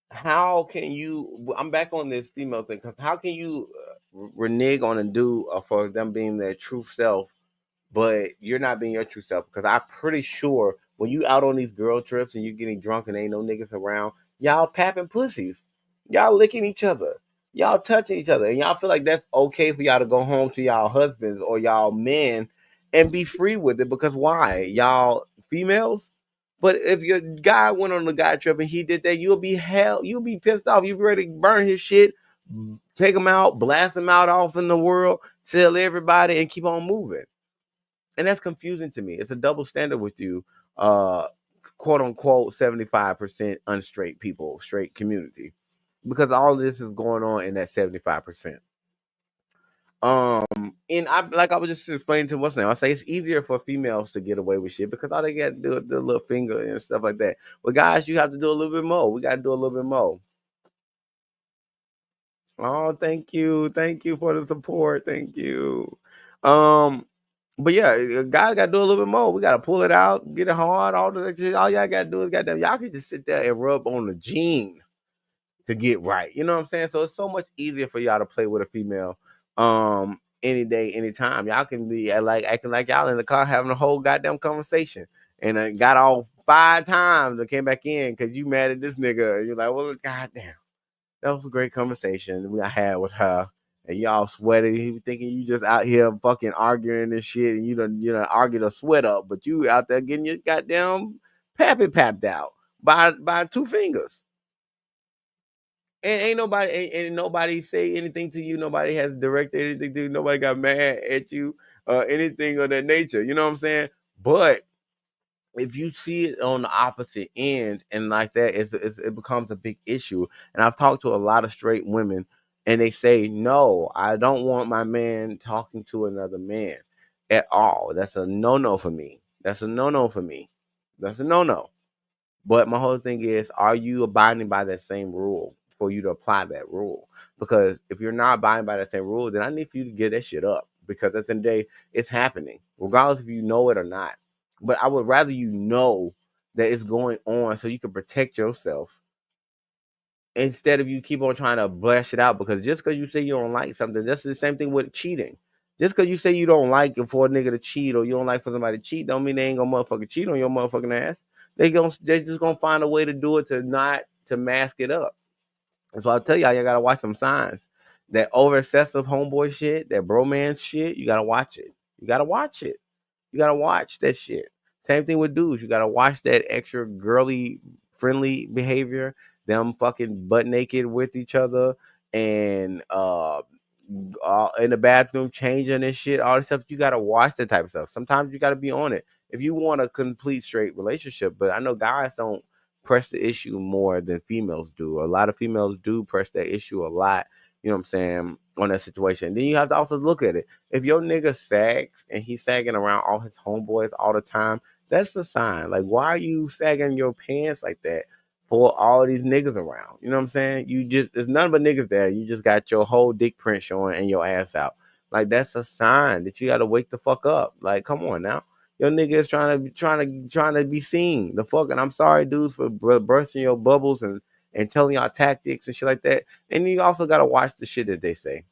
How can you? I'm back on this female thing because how can you renege on a dude for them being their true self, but you're not being your true self? Because I'm pretty sure when you out on these girl trips and you're getting drunk and ain't no niggas around, y'all papping pussies, y'all licking each other, y'all touching each other, and y'all feel like that's okay for y'all to go home to y'all husbands or y'all men and be free with it because why? Y'all females. But if your guy went on the guy trip and he did that, you'll be pissed off. You'll be ready to burn his shit, take him out, blast him out off in the world, tell everybody, and keep on moving. And that's confusing to me. It's a double standard with you, quote unquote, 75% unstraight people, straight community, because all this is going on in that 75%. And I was just explaining to what's name. I say it's easier for females to get away with shit because all they got to do is the little finger and stuff like that. But guys, you have to do a little bit more. We got to do a little bit more. Oh, thank you for the support. Thank you. Um, but yeah, guys got to do a little bit more. We got to pull it out, get it hard. All the shit. All y'all got to do is goddamn. Y'all can just sit there and rub on the gene to get right. You know what I'm saying? So it's so much easier for y'all to play with a female any day, anytime. Y'all can be like acting like y'all in the car having a whole goddamn conversation. And got off 5 times and came back in because you mad at this nigga. And you're like, well, goddamn. That was a great conversation I had with her. and y'all sweating. He be thinking you just out here fucking arguing and shit, and you done argued a sweat up, but you out there getting your goddamn pappy papped out by two fingers. And ain't nobody say anything to you. Nobody has directed anything to you. Nobody got mad at you or anything of that nature. You know what I'm saying? But if you see it on the opposite end and like that, it becomes a big issue. And I've talked to a lot of straight women, and they say, "No, I don't want my man talking to another man at all. That's a no for me. That's a no for me. That's a no." But my whole thing is, are you abiding by that same rule for you to apply that rule? Because if you're not abiding by that same rule, then I need for you to get that shit up. Because at the end of the day, it's happening, regardless if you know it or not. But I would rather you know that it's going on so you can protect yourself instead of you keep on trying to blast it out. Because just because you say you don't like something, that's the same thing with cheating. Just because you say you don't like it for a nigga to cheat or you don't like for somebody to cheat, don't mean they ain't gonna motherfucking cheat on your motherfucking ass. They just gonna find a way to do it to mask it up. And so I'll tell y'all gotta watch some signs. That over excessive homeboy shit, that bromance shit, you gotta watch it. You gotta watch it. You gotta watch that shit. Same thing with dudes. You gotta watch that extra girly friendly behavior. Them fucking butt naked with each other and in the bathroom changing and shit. All this stuff. You gotta watch that type of stuff. Sometimes you gotta be on it if you want a complete straight relationship. But I know guys don't press the issue more than females do. A lot of females do press that issue a lot. You know what I'm saying, on that situation. Then you have to also look at it. If your nigga sags and he's sagging around all his homeboys all the time, that's a sign. Like, why are you sagging your pants like that for all these niggas around? You know what I'm saying? You just there's none but niggas there. You just got your whole dick print showing and your ass out. Like that's a sign that you gotta wake the fuck up. Like, come on now. Your nigga is trying to be seen. The fuck, and I'm sorry, dudes, for bursting your bubbles and telling y'all tactics and shit like that. And you also gotta watch the shit that they say,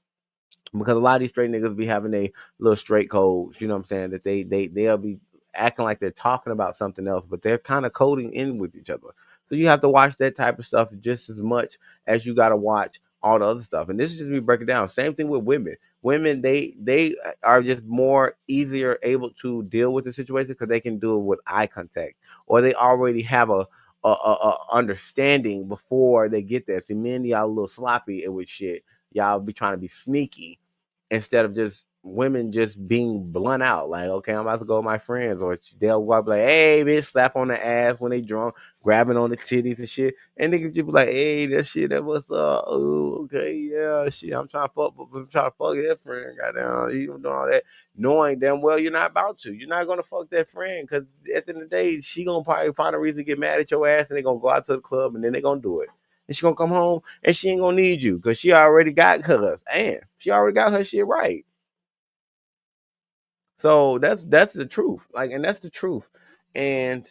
because a lot of these straight niggas be having a little straight codes, you know what I'm saying, that they'll be acting like they're talking about something else, but they're kind of coding in with each other. So you have to watch that type of stuff just as much as you got to watch all the other stuff. And this is just me breaking down. Same thing with women. Women, they are just more easier able to deal with the situation because they can do it with eye contact, or they already have a understanding before they get there. See, men, y'all a little sloppy with shit. Y'all be trying to be sneaky instead of just women just being blunt out. Like, okay, I'm about to go with my friends, or they'll go up like, hey, bitch, slap on the ass when they drunk, grabbing on the titties and shit. And niggas just be like, hey, that shit, that was oh, okay, yeah, shit, I'm trying to fuck that friend, goddamn, you doing all that, knowing damn well you're not about to. You're not gonna fuck that friend because at the end of the day, she gonna probably find a reason to get mad at your ass, and they gonna go out to the club and then they gonna do it. And she gonna come home and she ain't gonna need you because she already got hers. And she already got her shit right. So that's the truth. Like, and that's the truth. And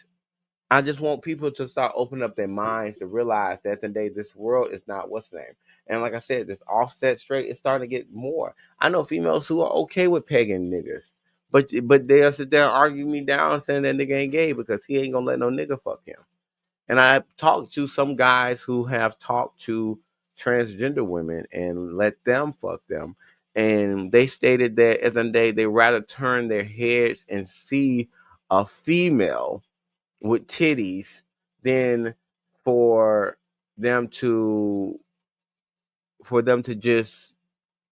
I just want people to start opening up their minds to realize that today this world is not what's name. And like I said, this offset straight is starting to get more. I know females who are okay with pegging niggas. But they'll sit there and argue me down saying that nigga ain't gay because he ain't gonna let no nigga fuck him. And I talked to some guys who have talked to transgender women and let them fuck them. And they stated that at the end of the day, they rather turn their heads and see a female with titties than for them to just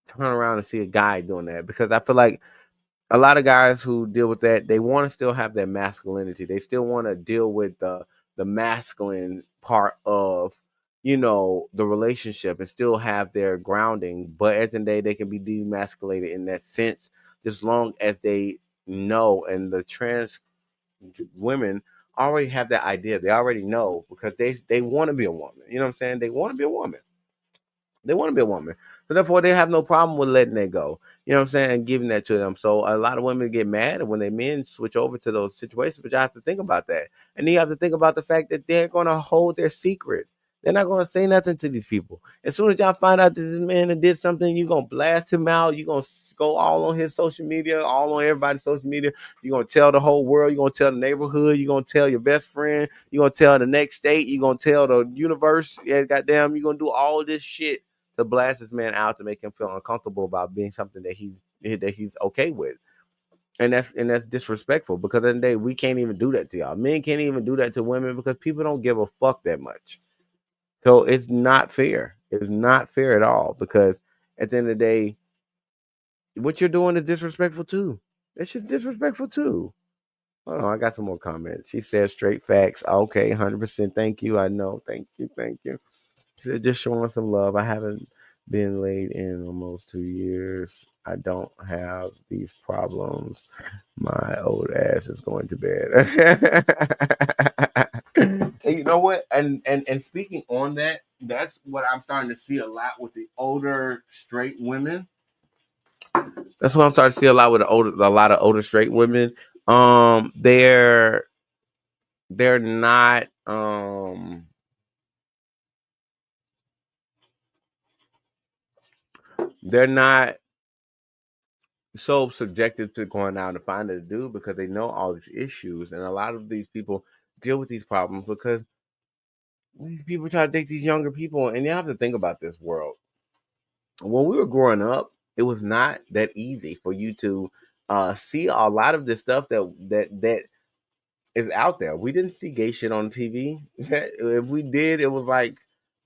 turn around and see a guy doing that. Because I feel like a lot of guys who deal with that, they want to still have their masculinity. They still want to deal with the masculine part of, the relationship and still have their grounding. But at the end of the day, they can be demasculated in that sense, just long as they know. And the trans women already have that idea. They already know because they want to be a woman. You know what I'm saying? They want to be a woman. They want to be a woman. So therefore they have no problem with letting that go. You know what I'm saying? And giving that to them. So a lot of women get mad when their men switch over to those situations, but you have to think about that. And then you have to think about the fact that they're gonna hold their secret. They're not gonna say nothing to these people. As soon as y'all find out that this man that did something, you're gonna blast him out. You're gonna go all on his social media, all on everybody's social media. You're gonna tell the whole world, you're gonna tell the neighborhood, you're gonna tell your best friend, you're gonna tell the next state, you're gonna tell the universe, yeah, goddamn, you're gonna do all this shit to blast this man out to make him feel uncomfortable about being something that he's okay with. And that's disrespectful, because at the end of the day, we can't even do that to y'all. Men can't even do that to women because people don't give a fuck that much. So it's not fair. It's not fair at all, because at the end of the day, what you're doing is disrespectful too. It's just disrespectful too. Hold on, I got some more comments. She said straight facts. Okay, 100%. Thank you. I know. Thank you. Thank you. She said just showing some love. I haven't been laid in almost 2 years. I don't have these problems. My old ass is going to bed. And you know what? And speaking on that, that's what I'm starting to see a lot with the older straight women. That's what I'm starting to see a lot with a lot of older straight women. They're not they're not so subjective to going out and finding a dude, because they know all these issues, and a lot of these people deal with these problems because these people try to date these younger people. And you have to think about this world. When we were growing up, it was not that easy for you to see a lot of this stuff that is out there. We didn't see gay shit on TV. If we did, it was like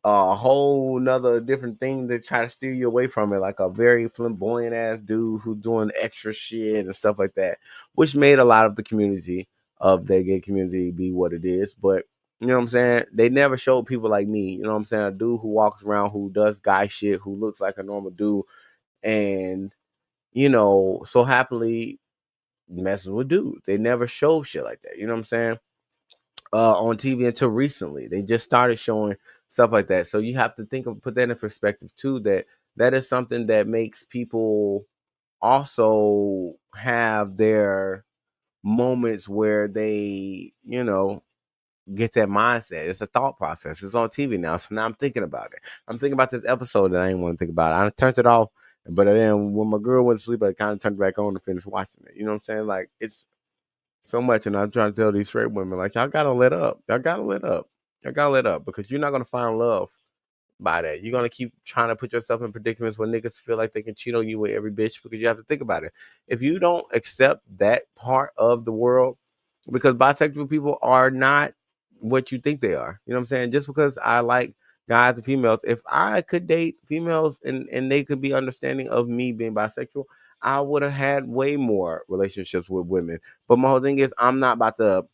a whole nother different thing to try to steer you away from it, like a very flamboyant ass dude who's doing extra shit and stuff like that, which made a lot of the community of the gay community be what it is. But you know what I'm saying? They never showed people like me. You know what I'm saying? A dude who walks around, who does guy shit, who looks like a normal dude, and so happily messes with dudes. They never show shit like that. You know what I'm saying? On TV until recently. They just started showing stuff like that. So you have to put that in perspective too. That is something that makes people also have their moments where they, get that mindset. It's a thought process. It's on TV now. So now I'm thinking about it. I'm thinking about this episode that I didn't want to think about. I turned it off, but then when my girl went to sleep, I kind of turned it back on to finish watching it. You know what I'm saying? Like, it's so much, and I'm trying to tell these straight women, like, y'all gotta let up. Y'all gotta let up. Y'all gotta let up, because you're not gonna find love by that. You're gonna keep trying to put yourself in predicaments where niggas feel like they can cheat on you with every bitch, because you have to think about it. If you don't accept that part of the world, because bisexual people are not what you think they are. You know what I'm saying? Just because I like guys and females, if I could date females and they could be understanding of me being bisexual, I would have had way more relationships with women. But my whole thing is, I'm not about to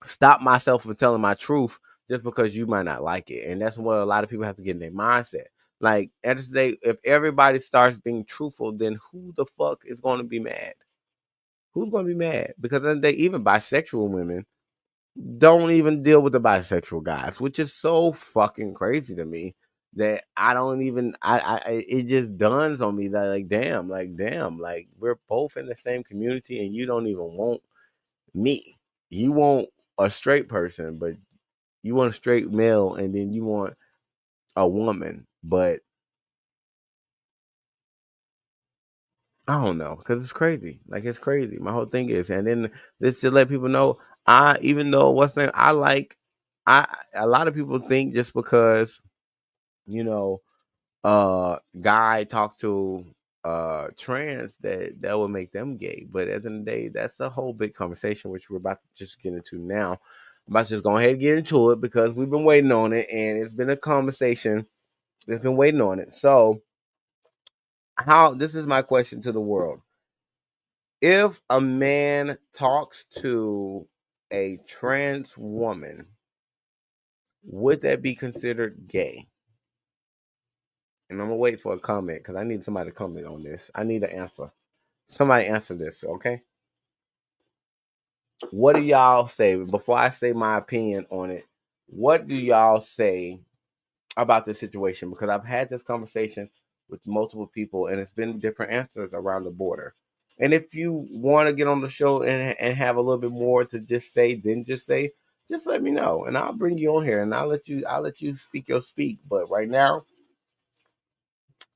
stop myself from telling my truth just because you might not like it. And that's what a lot of people have to get in their mindset. Like, at the day, if everybody starts being truthful, then who the fuck is going to be mad? Who's going to be mad? Because then they, even bisexual women don't even deal with the bisexual guys, which is so fucking crazy to me, that I don't even, it just dawns on me that, damn, like, we're both in the same community and you don't even want me. You want a straight person, but you want a straight male, and then you want a woman. But I don't know, because it's crazy. Like, it's crazy. My whole thing is, and then this to let people know, even though what's name, I a lot of people think just because you know guy talk to trans, that would make them gay. But at the end of the day, that's a whole big conversation, which we're about to just get into now. I'm about to just go ahead and get into it, because we've been waiting on it, and it's been a conversation that's been waiting on it. So, how this is my question to the world: if a man talks to a trans woman, would that be considered gay? And I'm gonna wait for a comment, because I need somebody to comment on this. I need an answer. Somebody answer this, okay? What do y'all say before I say my opinion on it? What do y'all say about this situation? Because I've had this conversation with multiple people, and it's been different answers around the border. And if you want to get on the show and have a little bit more to just say, then just say, just let me know, and I'll bring you on here, and I'll let you speak your speak. But right now,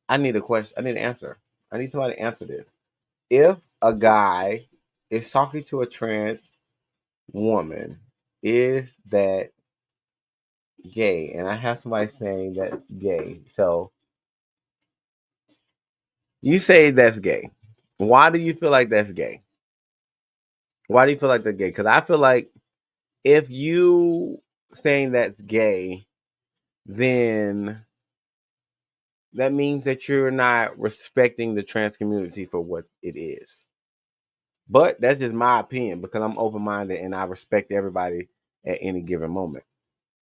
I need a question. I need an answer. I need somebody to answer this. If a guy is talking to a trans woman, is that gay? And I have somebody saying that gay. So You say that's gay. Why do you feel like that's gay? Why do you feel like that's gay? Because I feel like if you saying that's gay, then that means that you're not respecting the trans community for what it is. But that's just my opinion because I'm open minded and I respect everybody at any given moment.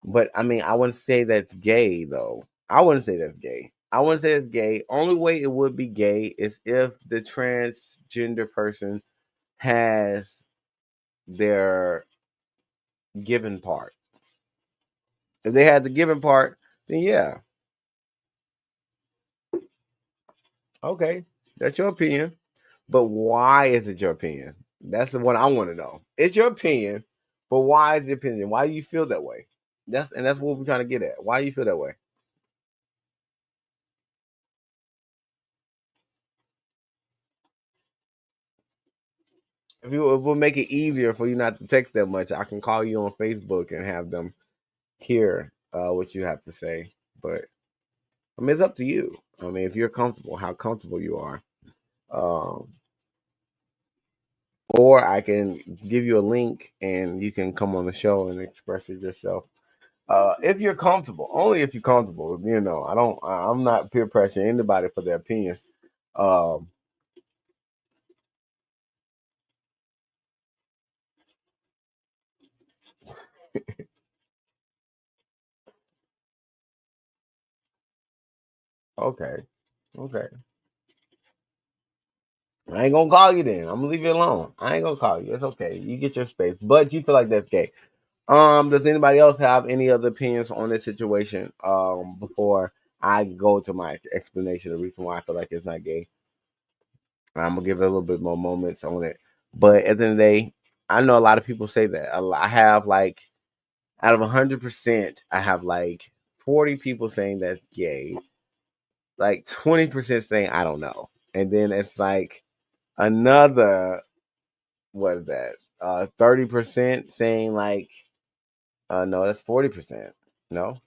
But I mean, I wouldn't say that's gay though. I wouldn't say that's gay. I wouldn't say it's gay. Only way it would be gay is if the transgender person has their given part. If they had the given part, then yeah, okay, that's your opinion. But why is it your opinion? That's the one I want to know. It's your opinion, but why is your opinion? Why do you feel that way? That's what we're trying to get at. Why do you feel that way? If we'll make it easier for you not to text that much, I can call you on Facebook and have them hear what you have to say. But I mean, it's up to you. I mean, if you're comfortable, how comfortable you are. Um, or I can give you a link and you can come on the show and express it yourself. If you're comfortable, only if you're comfortable. You know, I'm not peer pressuring anybody for their opinions. Um, okay, okay. I ain't gonna call you then. I'm gonna leave you alone. I ain't gonna call you. It's okay. You get your space. But you feel like that's gay. Does anybody else have any other opinions on this situation? Before I go to my explanation, the reason why I feel like it's not gay. I'm gonna give it a little bit more moments on it. But at the end of the day, I know a lot of people say that. I have like out of 100%, I have like 40 people saying that's gay, like 20% saying I don't know, and then it's like another what is that? 30% saying like no, that's 40%. No,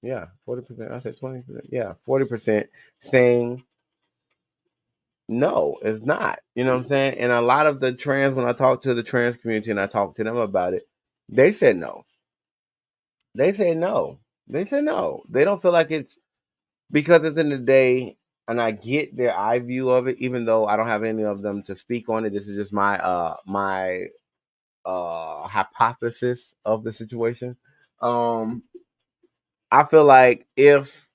yeah, 40%. I said 20%. Yeah, 40% saying no, it's not. You know what I'm saying? And a lot of the trans, when I talk to the trans community and I talk to them about it, they said no. They say no. They say no. They don't feel like it's because at the end of the day, and I get their eye view of it, even though I don't have any of them to speak on it. This is just my hypothesis of the situation. Um, I feel like if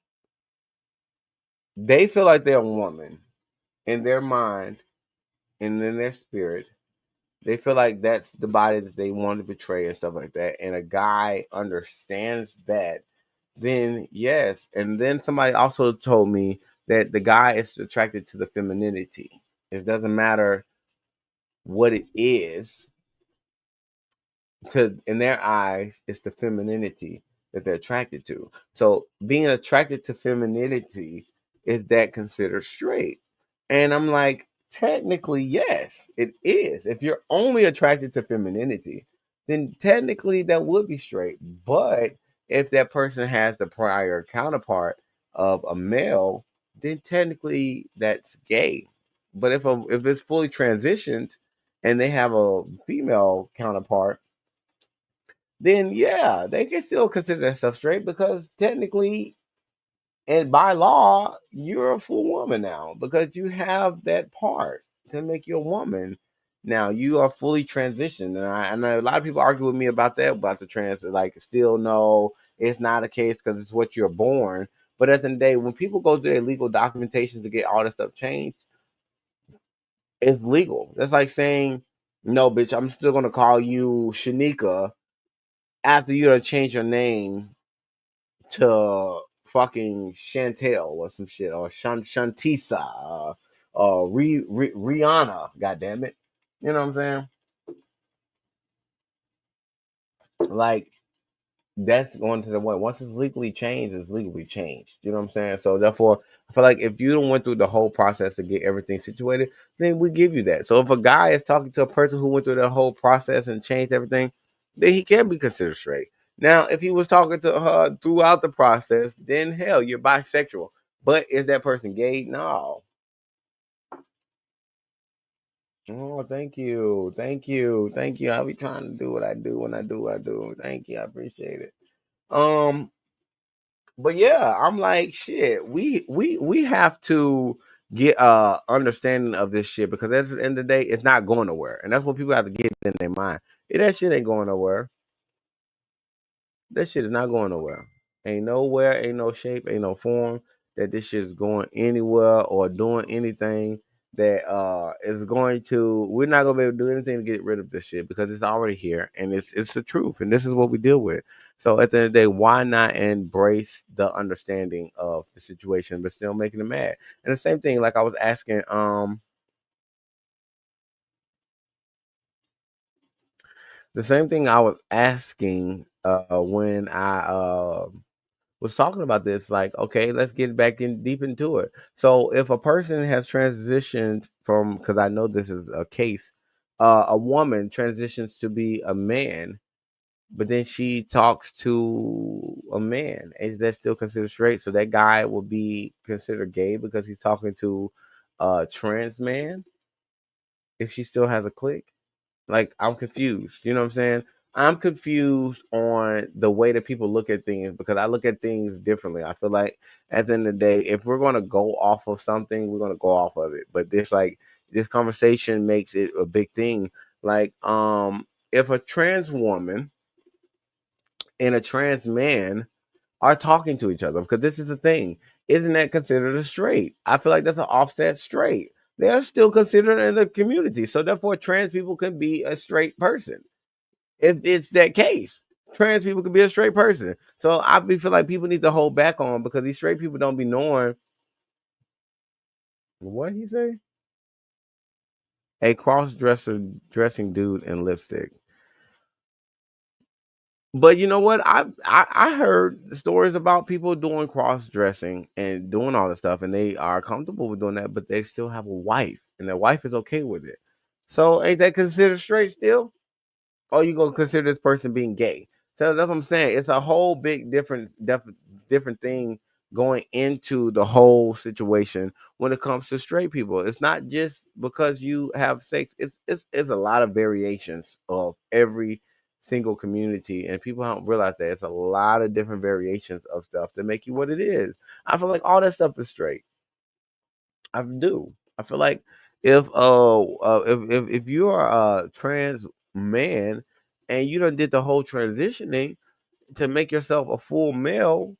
they feel like they're a woman in their mind and in their spirit, they feel like that's the body that they want to portray and stuff like that, and a guy understands that, then yes. And then somebody also told me that the guy is attracted to the femininity. It doesn't matter what it is, to in their eyes it's the femininity that they're attracted to. So being attracted to femininity, is that considered straight? And I'm like, technically yes, it is. If you're only attracted to femininity, then technically that would be straight. But if that person has the prior counterpart of a male, then technically that's gay. But if it's fully transitioned and they have a female counterpart, then yeah, they can still consider themselves straight because technically and by law, you're a full woman now because you have that part to make you a woman. Now you are fully transitioned, and I know a lot of people argue with me about that, about the trans. Like, still no, it's not a case because it's what you're born. But at the end of the day, when people go through their legal documentation to get all this stuff changed, it's legal. That's like saying, no, bitch, I'm still gonna call you Shanika after you done change your name to fucking Chantel or some shit, or Shantisa, Rihanna. God damn it, you know what I'm saying? Like, that's going to the way. Once it's legally changed, it's legally changed. You know what I'm saying? So therefore, I feel like if you don't went through the whole process to get everything situated, then we give you that. So if a guy is talking to a person who went through the whole process and changed everything, then he can be considered straight. Now, if he was talking to her throughout the process, then hell, you're bisexual. But is that person gay? No. Oh, thank you. Thank you. Thank you. I'll be trying to do what I do when I do what I do. Thank you. I appreciate it. Um, but yeah, I'm like, shit, we have to get understanding of this shit because at the end of the day, it's not going nowhere. And that's what people have to get in their mind. That shit ain't going nowhere. That shit is not going nowhere. Ain't nowhere, ain't no shape, ain't no form that this shit is going anywhere or doing anything that is going to. We're not gonna be able to do anything to get rid of this shit because it's already here and it's the truth and this is what we deal with. So at the end of the day, why not embrace the understanding of the situation but still making it mad? And the same thing, like I was asking, the same thing I was asking when I was talking about this, like, okay, let's get back in deep into it. So if a person has transitioned from, because I know this is a case, a woman transitions to be a man, but then she talks to a man, is that still considered straight? So that guy will be considered gay because he's talking to a trans man if she still has a click? Like, I'm confused. You know what I'm saying? I'm confused on the way that people look at things because I look at things differently. I feel like at the end of the day, if we're gonna go off of something, we're gonna go off of it. But this conversation makes it a big thing. Like, if a trans woman and a trans man are talking to each other, because this is the thing, isn't that considered a straight? I feel like that's an offset straight. They are still considered in the community. So therefore, trans people can be a straight person if it's that case. Trans people could be a straight person. So feel like people need to hold back on because these straight people don't be knowing what he say. A cross dresser dressing dude in lipstick. But you know what? I heard stories about people doing cross dressing and doing all this stuff, and they are comfortable with doing that, but they still have a wife, and their wife is okay with it. So ain't that considered straight still? Oh, you gonna consider this person being gay? So that's what I'm saying. It's a whole big different thing going into the whole situation when it comes to straight people. It's not just because you have sex. It's a lot of variations of every single community, and people don't realize that it's a lot of different variations of stuff that make you what it is. I feel like all that stuff is straight. I do. I feel like if you are a trans man and you done did the whole transitioning to make yourself a full male,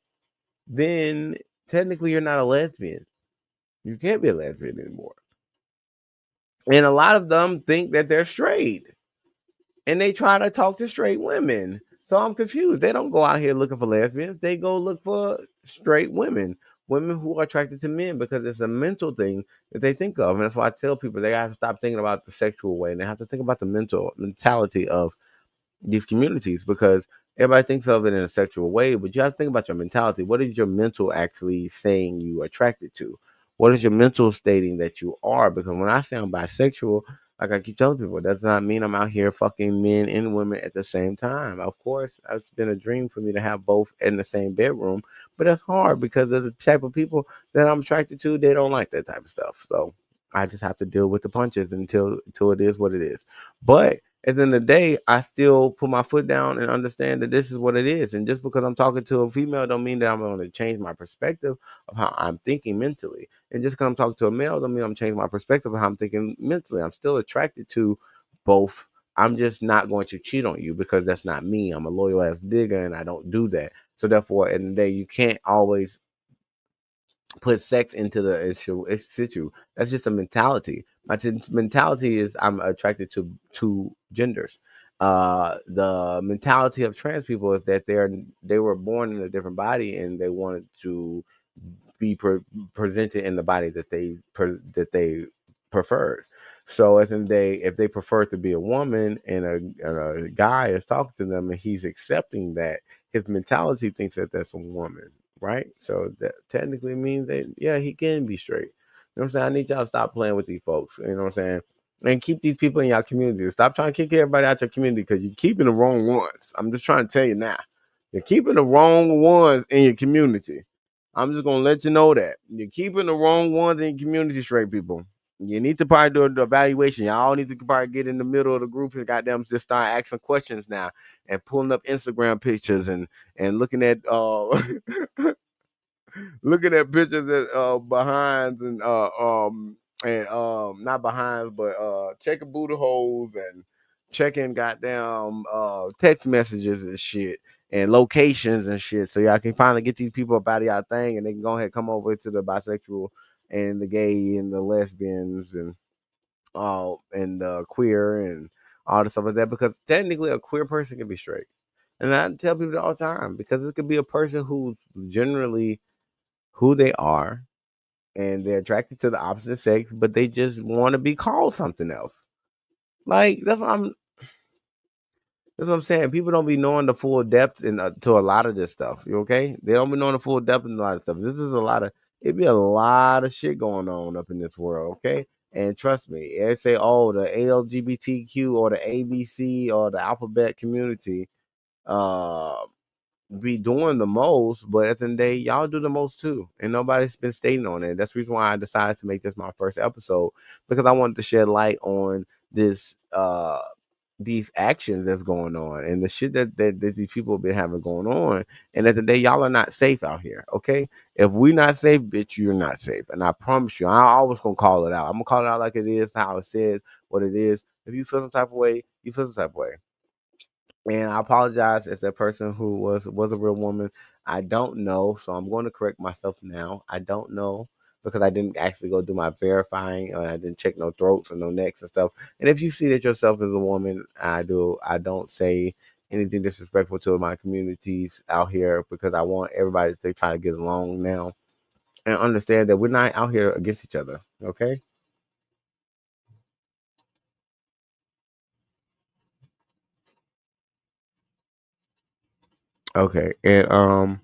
then technically you're not a lesbian. You can't be a lesbian anymore. And a lot of them think that they're straight and they try to talk to straight women. So I'm confused. They don't go out here looking for lesbians. They go look for straight women, women who are attracted to men because it's a mental thing that they think of. And that's why I tell people they have to stop thinking about the sexual way and they have to think about the mentality of these communities because everybody thinks of it in a sexual way, but you have to think about your mentality. What is your mental actually saying you are attracted to? What is your mental stating that you are? Because when I say I'm bisexual, like I keep telling people, that does not mean I'm out here fucking men and women at the same time. Of course, it's been a dream for me to have both in the same bedroom, but that's hard because of the type of people that I'm attracted to. They don't like that type of stuff. So I just have to deal with the punches until it is what it is. But at the end of the day, I still put my foot down and understand that this is what it is. And just because I'm talking to a female don't mean that I'm going to change my perspective of how I'm thinking mentally. And just because I'm talking to a male don't mean I'm changing my perspective of how I'm thinking mentally. I'm still attracted to both. I'm just not going to cheat on you because that's not me. I'm a loyal ass digger and I don't do that. So therefore, at the end of the day, you can't always put sex into the issue. That's just a mentality. Mentality is I'm attracted to two genders. The mentality of trans people is that they were born in a different body and they wanted to be presented in the body that they preferred. So at the end of the day, if they prefer to be a woman and a guy is talking to them and he's accepting that, his mentality thinks that that's a woman, right? So that technically means that yeah, he can be straight. You know what I'm saying? I need y'all to stop playing with these folks. You know what I'm saying? And keep these people in your community. Stop trying to kick everybody out your community because you're keeping the wrong ones. I'm just trying to tell you now. You're keeping the wrong ones in your community. I'm just gonna let you know that you're keeping the wrong ones in your community, straight people. You need to probably do an evaluation. Y'all need to probably get in the middle of the group and goddamn just start asking questions now and pulling up Instagram pictures and looking at looking at pictures that behinds and not behinds but checking booty holes and checking goddamn text messages and shit and locations and shit, so y'all can finally get these people up out of y'all thing and they can go ahead and come over to the bisexual and the gay and the lesbians and the queer and all the stuff like that, because technically a queer person can be straight. And I tell people all the time, because it could be a person who's generally who they are and they're attracted to the opposite sex, but they just want to be called something else. Like that's what I'm saying. People don't be knowing the full depth in to a lot of this stuff. You okay? They don't be knowing the full depth in a lot of stuff. This is a lot of it be a lot of shit going on up in this world. Okay, and trust me, they say, oh, the LGBTQ or the ABC or the alphabet community, uh, be doing the most, but at the end of the day, y'all do the most too, and nobody's been stating on it. That's the reason why I decided to make this my first episode, because I wanted to shed light on this these actions that's going on and the shit that these people have been having going on. And at the day, y'all are not safe out here. Okay, if we not safe, bitch, you're not safe. And I promise you, I always gonna call it out. I'm gonna call it out like it is, how it said, what it is. If you feel some type of way, you feel some type of way. And I apologize if that person who was a real woman. I don't know, so I'm going to correct myself now. I don't know because I didn't actually go do my verifying, and I didn't check no throats or no necks and stuff. And if you see that yourself as a woman, I don't say anything disrespectful to my communities out here, because I want everybody to try to get along now and understand that we're not out here against each other. Okay. Okay. And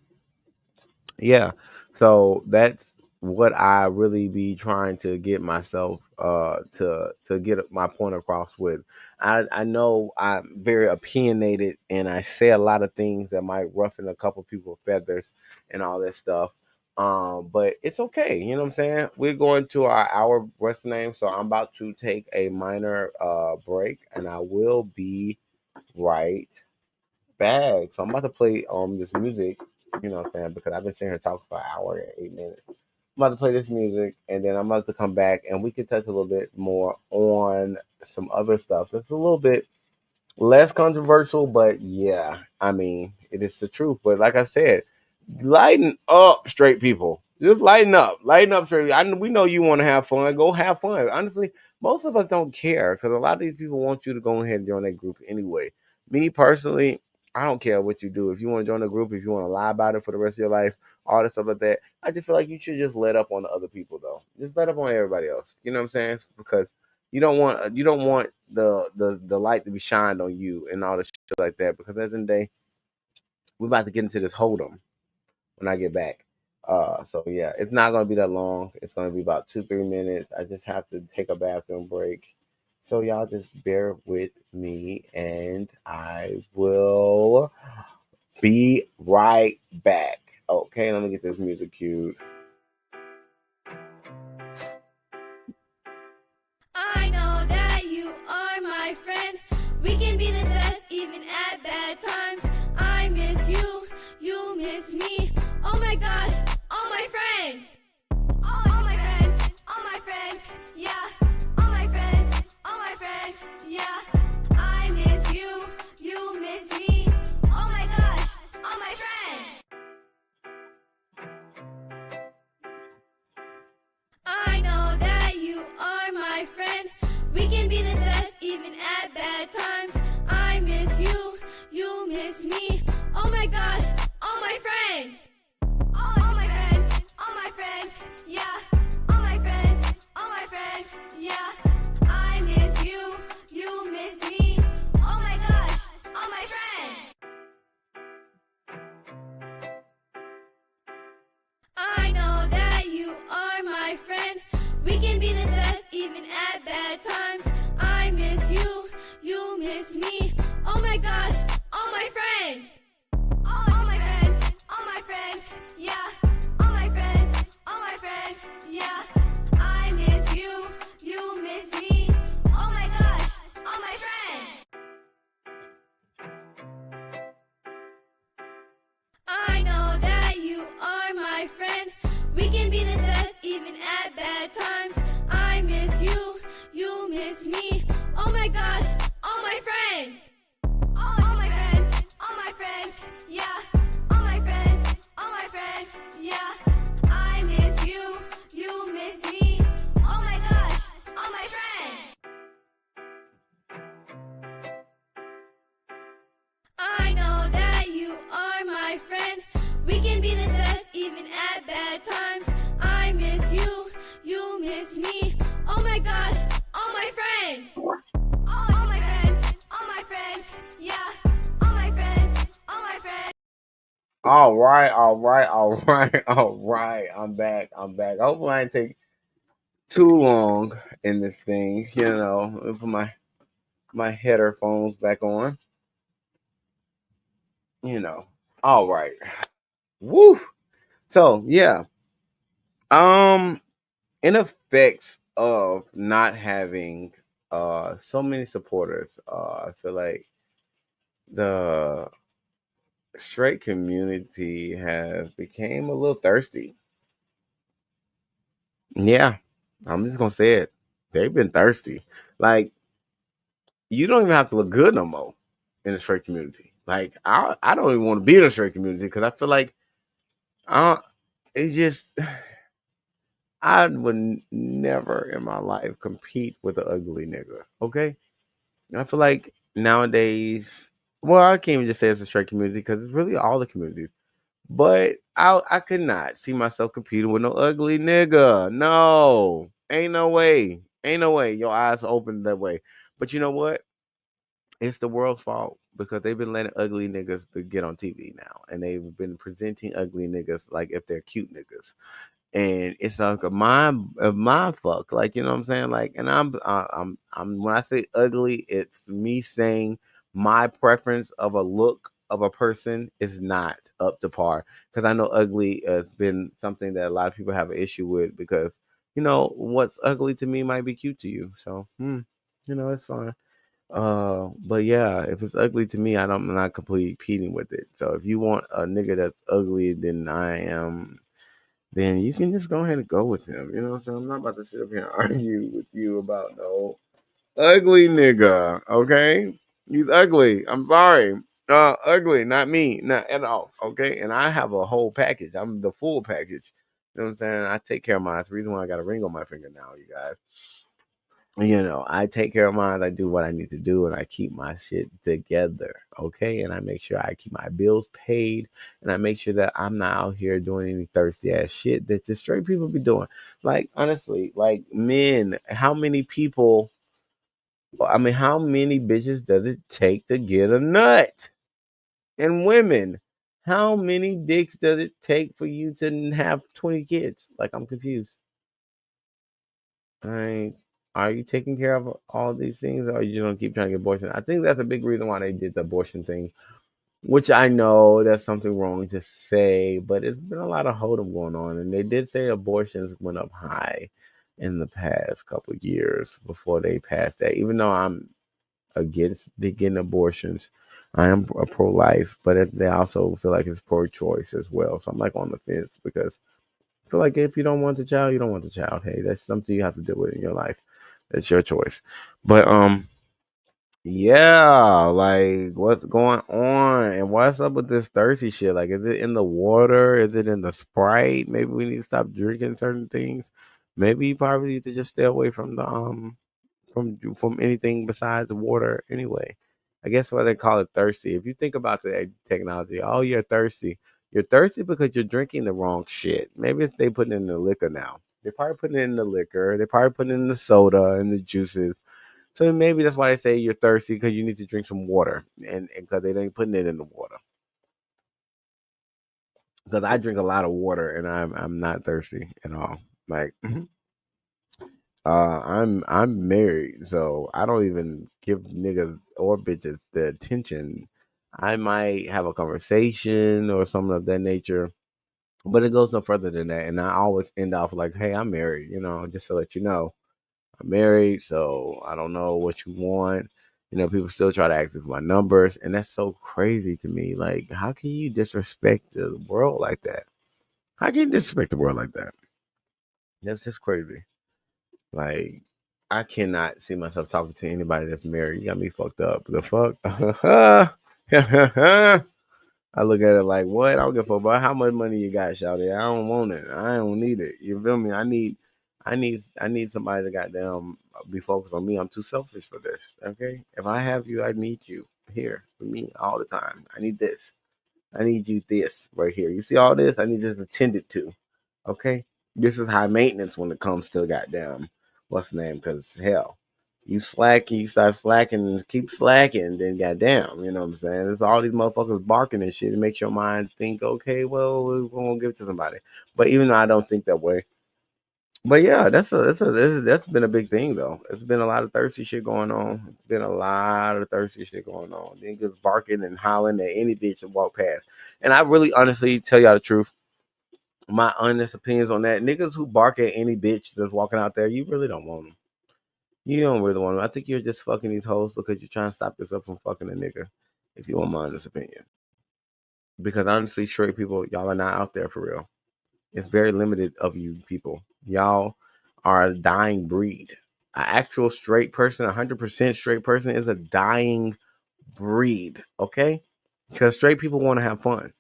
yeah, so that's what I really be trying to get myself to get my point across with. I know I'm very opinionated and I say a lot of things that might ruffle a couple people's feathers and all that stuff. But it's okay, you know what I'm saying? We're going to our hour rest name, so I'm about to take a minor break and I will be right back. So I'm about to play this music, you know what I'm saying, because I've been sitting here talking for an hour and 8 minutes. I'm about to play this music and then I'm about to come back and we can touch a little bit more on some other stuff. It's a little bit less controversial, but yeah, I mean, it is the truth. But like I said, lighten up, straight people. Just lighten up, straight. We know you want to have fun. Go have fun. Honestly, most of us don't care because a lot of these people want you to go ahead and join that group anyway. Me personally, I don't care what you do. If you want to join the group, if you want to lie about it for the rest of your life, all this stuff like that, I just feel like you should just let up on the other people though. Just let up on everybody else. You know what I'm saying? Because you don't want the light to be shined on you and all this shit like that. Because at the end of the day, we're about to get into this hold'em when I get back. So yeah, it's not gonna be that long. It's gonna be about 2-3 minutes. I just have to take a bathroom break. So y'all just bear with me and I will be right back. Okay, let me get this music cued. I know that you are my friend. We can be the best even at bad times. I miss you, you miss me. Oh my gosh, all my friends. All my friends, all my friends, yeah. All my friends, yeah. I miss you, you miss me. Oh my gosh, all my friends. I know that you are my friend. We can be the best even at bad times. I miss you, you miss me. Oh my gosh, all my friends. All my friends, yeah. All my friends, yeah. I miss you, you miss me. Oh my gosh, all my friends. I know that you are my friend. We can be the best even at bad times. I miss you, you miss me. Oh my gosh, all my friends. All my friends, can be the best even at bad times. I miss you, you miss me. Oh my gosh, all my friends. All my friends, all my friends, yeah. All my friends, yeah. I miss you, you miss me. Oh my gosh, all my friends. I know that you are my friend. We can be the best even at bad times. I miss you, you miss me. Oh my gosh, all my friends. All my friends, yeah. All my friends, all my friends. All right, all right, all right, all right. I'm back. I'm back. Hopefully, I didn't take too long in this thing. Let me put my headphones back on. All right. Woo. So yeah. Um, in effects of not having so many supporters, I feel like the straight community has became a little thirsty. Yeah, I'm just gonna say it. They've been thirsty. Like you don't even have to look good no more in the straight community. Like I don't even want to be in the straight community because I feel like uh it just I would never in my life compete with an ugly nigga. Okay, I feel like nowadays, well, I can't even just say it's a straight community because it's really all the communities. But I could not see myself competing with no ugly nigga. No, ain't no way, ain't no way. Your eyes are open that way. But you know what? It's the world's fault because they've been letting ugly niggas to get on TV now, and they've been presenting ugly niggas like if they're cute niggas, and it's like a mind fuck. Like you know what I'm saying? Like, and I'm when I say ugly, it's me saying my preference of a look of a person is not up to par because I know ugly has been something that a lot of people have an issue with because what's ugly to me might be cute to you. So it's fine. But yeah, if it's ugly to me, I'm not completely competing with it. So if you want a nigga that's ugly than I am, then you can just go ahead and go with him. You know what I'm saying? I'm not about to sit up here and argue with you about no ugly nigga. Okay, he's ugly. I'm sorry. Ugly, not me, not at all. Okay, and I have a whole package. I'm the full package. You know what I'm saying? I take care of mine. That's the reason why I got a ring on my finger now, you guys. I take care of mine. I do what I need to do, and I keep my shit together. Okay, and I make sure I keep my bills paid, and I make sure that I'm not out here doing any thirsty ass shit that the straight people be doing. Like honestly, like men, how many people? I mean, how many bitches does it take to get a nut? And women, how many dicks does it take for you to have 20 kids? Like I'm confused. Like, are you taking care of all these things, or are you gonna keep trying to get abortion? I think that's a big reason why they did the abortion thing, which I know that's something wrong to say, but it's been a lot of hold'em going on, and they did say abortions went up high in the past couple of years before they passed that. Even though I'm against the getting abortions, I am a pro-life, but they also feel like it's pro-choice as well. So I'm like on the fence because feel like if you don't want the child, you don't want the child. Hey, that's something you have to deal with in your life. That's your choice. But yeah, like what's going on and what's up with this thirsty shit? Like, is it in the water? Is it in the Sprite? Maybe we need to stop drinking certain things. Maybe you probably need to just stay away from the from anything besides the water anyway. I guess why they call it thirsty. If you think about the technology, oh, you're thirsty. You're thirsty because you're drinking the wrong shit. Maybe it's they putting it in the liquor now. They're probably putting it in the liquor. They're probably putting it in the soda and the juices. So maybe that's why they say you're thirsty because you need to drink some water, and because they ain't putting it in the water. Because I drink a lot of water and I'm not thirsty at all. Like I'm married, so I don't even give niggas or bitches the attention. I might have a conversation or something of that nature, but it goes no further than that. And I always end off like, "Hey, I'm married," just to let you know, I'm married, so I don't know what you want. People still try to ask me for my numbers, and that's so crazy to me. Like, how can you disrespect the world like that? How can you disrespect the world like that? That's just crazy. Like, I cannot see myself talking to anybody that's married. You got me fucked up. The fuck? I look at it like, what? I don't give a fuck about how much money you got, shouty. I don't want it. I don't need it. You feel me? I need somebody to goddamn be focused on me. I'm too selfish for this. Okay? If I have you, I need you here with me all the time. I need this. I need you this right here. You see all this? I need this attended to. Okay? This is high maintenance when it comes to goddamn what's the name? Because hell, you slack, you start slacking and keep slacking, then goddamn, you know what I'm saying? It's all these motherfuckers barking and shit. It makes your mind think, okay, well, we're gonna give it to somebody. But even though I don't think that way. But yeah, that's been a big thing though. It's been a lot of thirsty shit going on. It's been a lot of thirsty shit going on. Niggas barking and hollering at any bitch that walk past. And I really honestly tell y'all the truth. My honest opinions on that. Niggas who bark at any bitch that's walking out there, you really don't want them. You don't really want them. I think you're just fucking these hoes because you're trying to stop yourself from fucking a nigga. If you want my honest opinion. Because honestly, straight people, y'all are not out there for real. It's very limited of you people. Y'all are a dying breed. An actual straight person, 100% straight person is a dying breed. Okay? Because straight people want to have fun.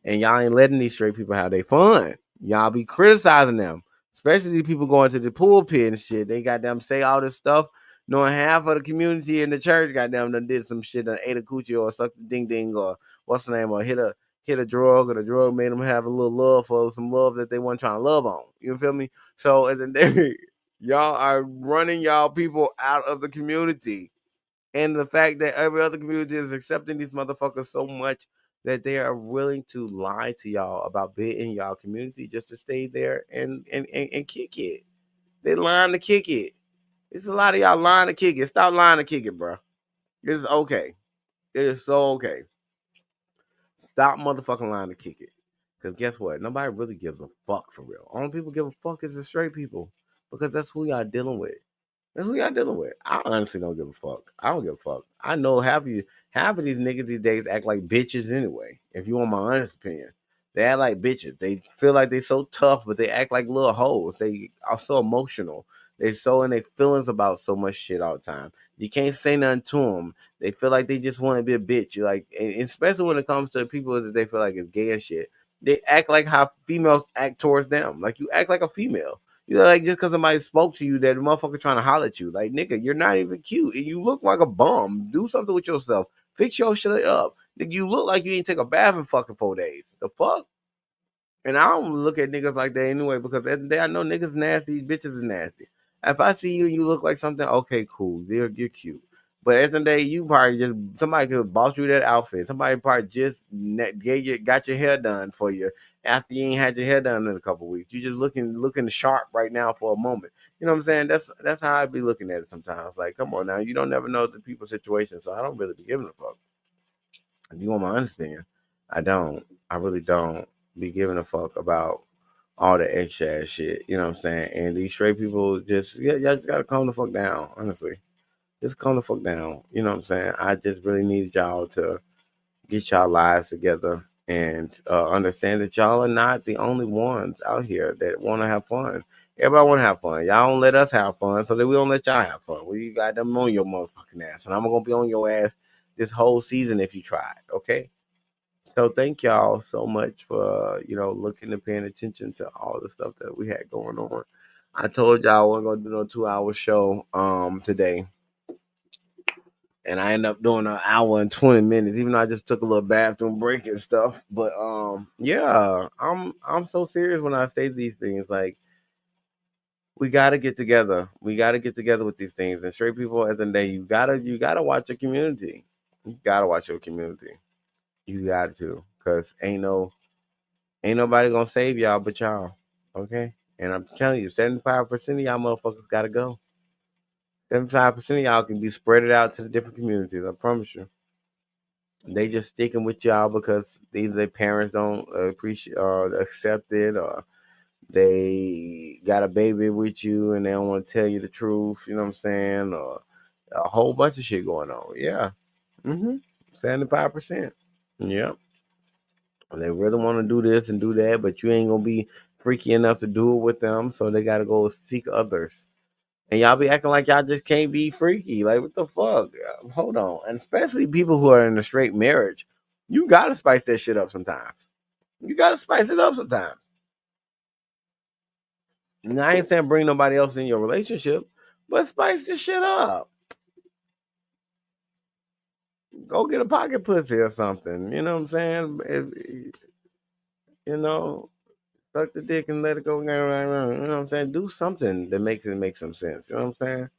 And y'all ain't letting these straight people have their fun. Y'all be criticizing them, especially these people going to the pulpit and shit. They got them say all this stuff, knowing half of the community in the church got them done did some shit, done ate a coochie or sucked a ding ding or what's the name, or hit a drug, or the drug made them have a little love for some love that they weren't trying to love on. You feel me? So at the day, y'all are running y'all people out of the community. And the fact that every other community is accepting these motherfuckers so much that they are willing to lie to y'all about being in y'all community just to stay there and kick it. They lying to kick it. It's a lot of y'all lying to kick it. Stop lying to kick it, bro. It is okay. It is so okay. Stop motherfucking lying to kick it. Because guess what? Nobody really gives a fuck for real. Only people give a fuck is the straight people. Because that's who y'all dealing with. That's who y'all dealing with. I honestly don't give a fuck. I don't give a fuck. I know half of these niggas these days act like bitches anyway. If you want my honest opinion, they act like bitches. They feel like they so tough, but they act like little hoes. They are so emotional. They so in their feelings about so much shit all the time. You can't say nothing to them. They feel like they just want to be a bitch. You like, and especially when it comes to people that they feel like is gay and shit. They act like how females act towards them. Like you act like a female. You know, like just because somebody spoke to you, that the motherfucker trying to holler at you. Like, nigga, you're not even cute. You look like a bum. Do something with yourself. Fix your shit up. Nigga, you look like you ain't take a bath in fucking 4 days. The fuck? And I don't look at niggas like that anyway because at the end of the day, I know niggas nasty, bitches is nasty. If I see you and you look like something, okay, cool. You're cute. But at the end of the day, you probably just somebody could boss you that outfit. Somebody probably just got your hair done for you after you ain't had your hair done in a couple weeks. You just looking sharp right now for a moment. You know what I'm saying? That's how I be looking at it sometimes. Like, come on now, you don't never know the people's situation, so I don't really be giving a fuck. If you want my honest opinion, I don't. I really don't be giving a fuck about all the extra ass shit. You know what I'm saying? And these straight people y'all just gotta calm the fuck down, honestly. Just calm the fuck down. You know what I'm saying? I just really need y'all to get y'all lives together and understand that y'all are not the only ones out here that want to have fun. Everybody want to have fun. Y'all don't let us have fun, so that we don't let y'all have fun. We got them on your motherfucking ass, and I'm gonna be on your ass this whole season if you try it. Okay? So thank y'all so much for looking and paying attention to all the stuff that we had going on. I told y'all I wasn't gonna do no 2 hour show today, and I ended up doing an hour and 20 minutes, even though I just took a little bathroom break and stuff. But yeah, I'm so serious when I say these things. Like, we gotta get together. We gotta get together with these things. And straight people, at the end of the day, you gotta watch your community. You gotta watch your community. You got to, cause ain't nobody gonna save y'all but y'all. Okay, and I'm telling you, 75% of y'all motherfuckers gotta go. 75% of y'all can be spread out to the different communities. I promise you. They just sticking with y'all because either their parents don't appreciate or accept it, or they got a baby with you and they don't want to tell you the truth. You know what I'm saying? Or a whole bunch of shit going on. Yeah. 75%. Yep. They really want to do this and do that, but you ain't gonna be freaky enough to do it with them, so they got to go seek others. And y'all be acting like y'all just can't be freaky. Like, what the fuck? Hold on. And especially people who are in a straight marriage, you gotta spice that shit up sometimes. You gotta spice it up sometimes. And I ain't saying bring nobody else in your relationship, but spice this shit up. Go get a pocket pussy or something. You know what I'm saying? You know, suck the dick and let it go. You know what I'm saying? Do something that makes it make some sense. You know what I'm saying?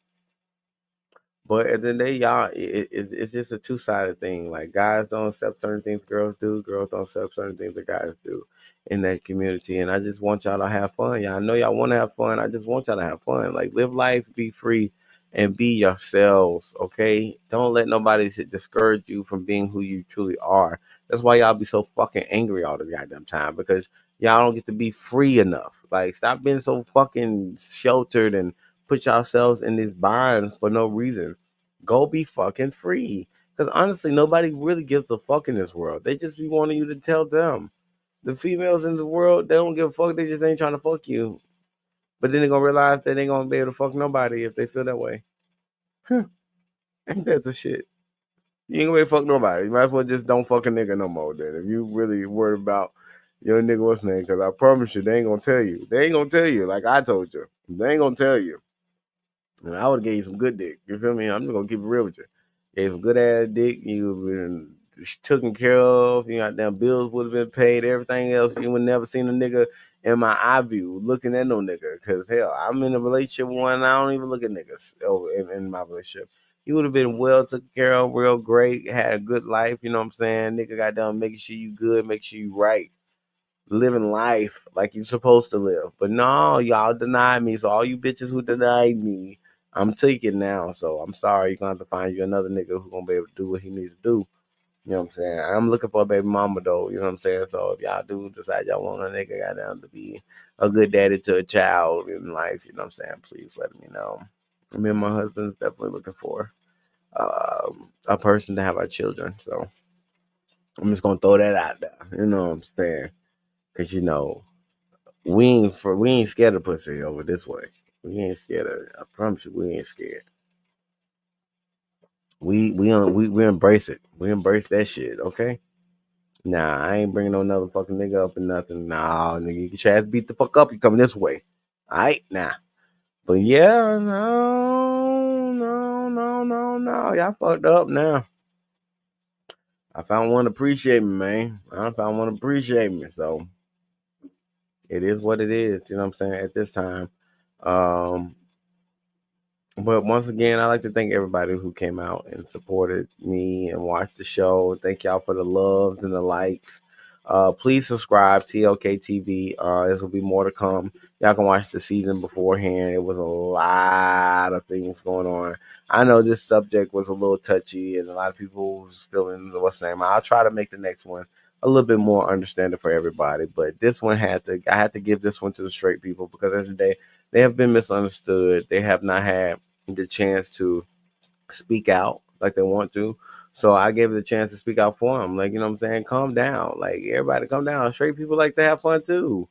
But at the end of the day, y'all, it's just a two-sided thing. Like, guys don't accept certain things girls do, girls don't accept certain things that guys do in that community. And I just want y'all to have fun. Y'all know y'all want to have fun. I just want y'all to have fun. Like, live life, be free, and be yourselves, okay? Don't let nobody discourage you from being who you truly are. That's why y'all be so fucking angry all the goddamn time, because y'all don't get to be free enough. Like, stop being so fucking sheltered and put yourselves in these binds for no reason. Go be fucking free. Because honestly, nobody really gives a fuck in this world. They just be wanting you to tell them. The females in the world, they don't give a fuck. They just ain't trying to fuck you. But then they're going to realize that they ain't going to be able to fuck nobody if they feel that way. Ain't that a shit? You ain't going to be able to fuck nobody. You might as well just don't fuck a nigga no more then. If you really worried about your nigga what's name. Because I promise you, they ain't going to tell you. They ain't going to tell you like I told you. They ain't going to tell you. And I would have gave you some good dick. You feel me? I'm just gonna keep it real with you. Gave some good ass dick. You been taken care of. You got damn bills would have been paid. Everything else. You would never seen a nigga in my eye view looking at no nigga. Cause hell, I'm in a relationship with one. And I don't even look at niggas over in my relationship. You would have been well taken care of, real great, had a good life. You know what I'm saying? Nigga got done making sure you good, make sure you right, living life like you're supposed to live. But no, y'all denied me. So all you bitches who denied me, I'm taking now. So I'm sorry. You're gonna have to find you another nigga who's gonna be able to do what he needs to do. You know what I'm saying? I'm looking for a baby mama though. You know what I'm saying? So if y'all do decide y'all want a nigga goddamn to be a good daddy to a child in life, you know what I'm saying? Please let me know. Me and my husband's definitely looking for a person to have our children. So I'm just gonna throw that out there. You know what I'm saying? Cause you know, we ain't scared of pussy over this way. We ain't scared of it. I promise you, we ain't scared. We embrace it. We embrace that shit. Okay. Nah, I ain't bringing no another fucking nigga up and nothing. Nah, nigga, you get your ass beat the fuck up. You coming this way. All right, nah. But yeah, no. Y'all fucked up now. I found one to appreciate me, man. I found one to appreciate me. So it is what it is. You know what I'm saying? At this time. Um, But once again, I'd like to thank everybody who came out and supported me and watched the show. Thank y'all for the loves and the likes. Please subscribe, TLK TV. This will be more to come. Y'all can watch the season beforehand. It was a lot of things going on. I know this subject was a little touchy, and a lot of people was feeling what's the name. I'll try to make the next one a little bit more understanding for everybody. But this one I had to give this one to the straight people because at the end of the day, they have been misunderstood. They have not had the chance to speak out like they want to. So I gave it a chance to speak out for them. Like, you know what I'm saying? Calm down. Like, everybody calm down. Straight people like to have fun too.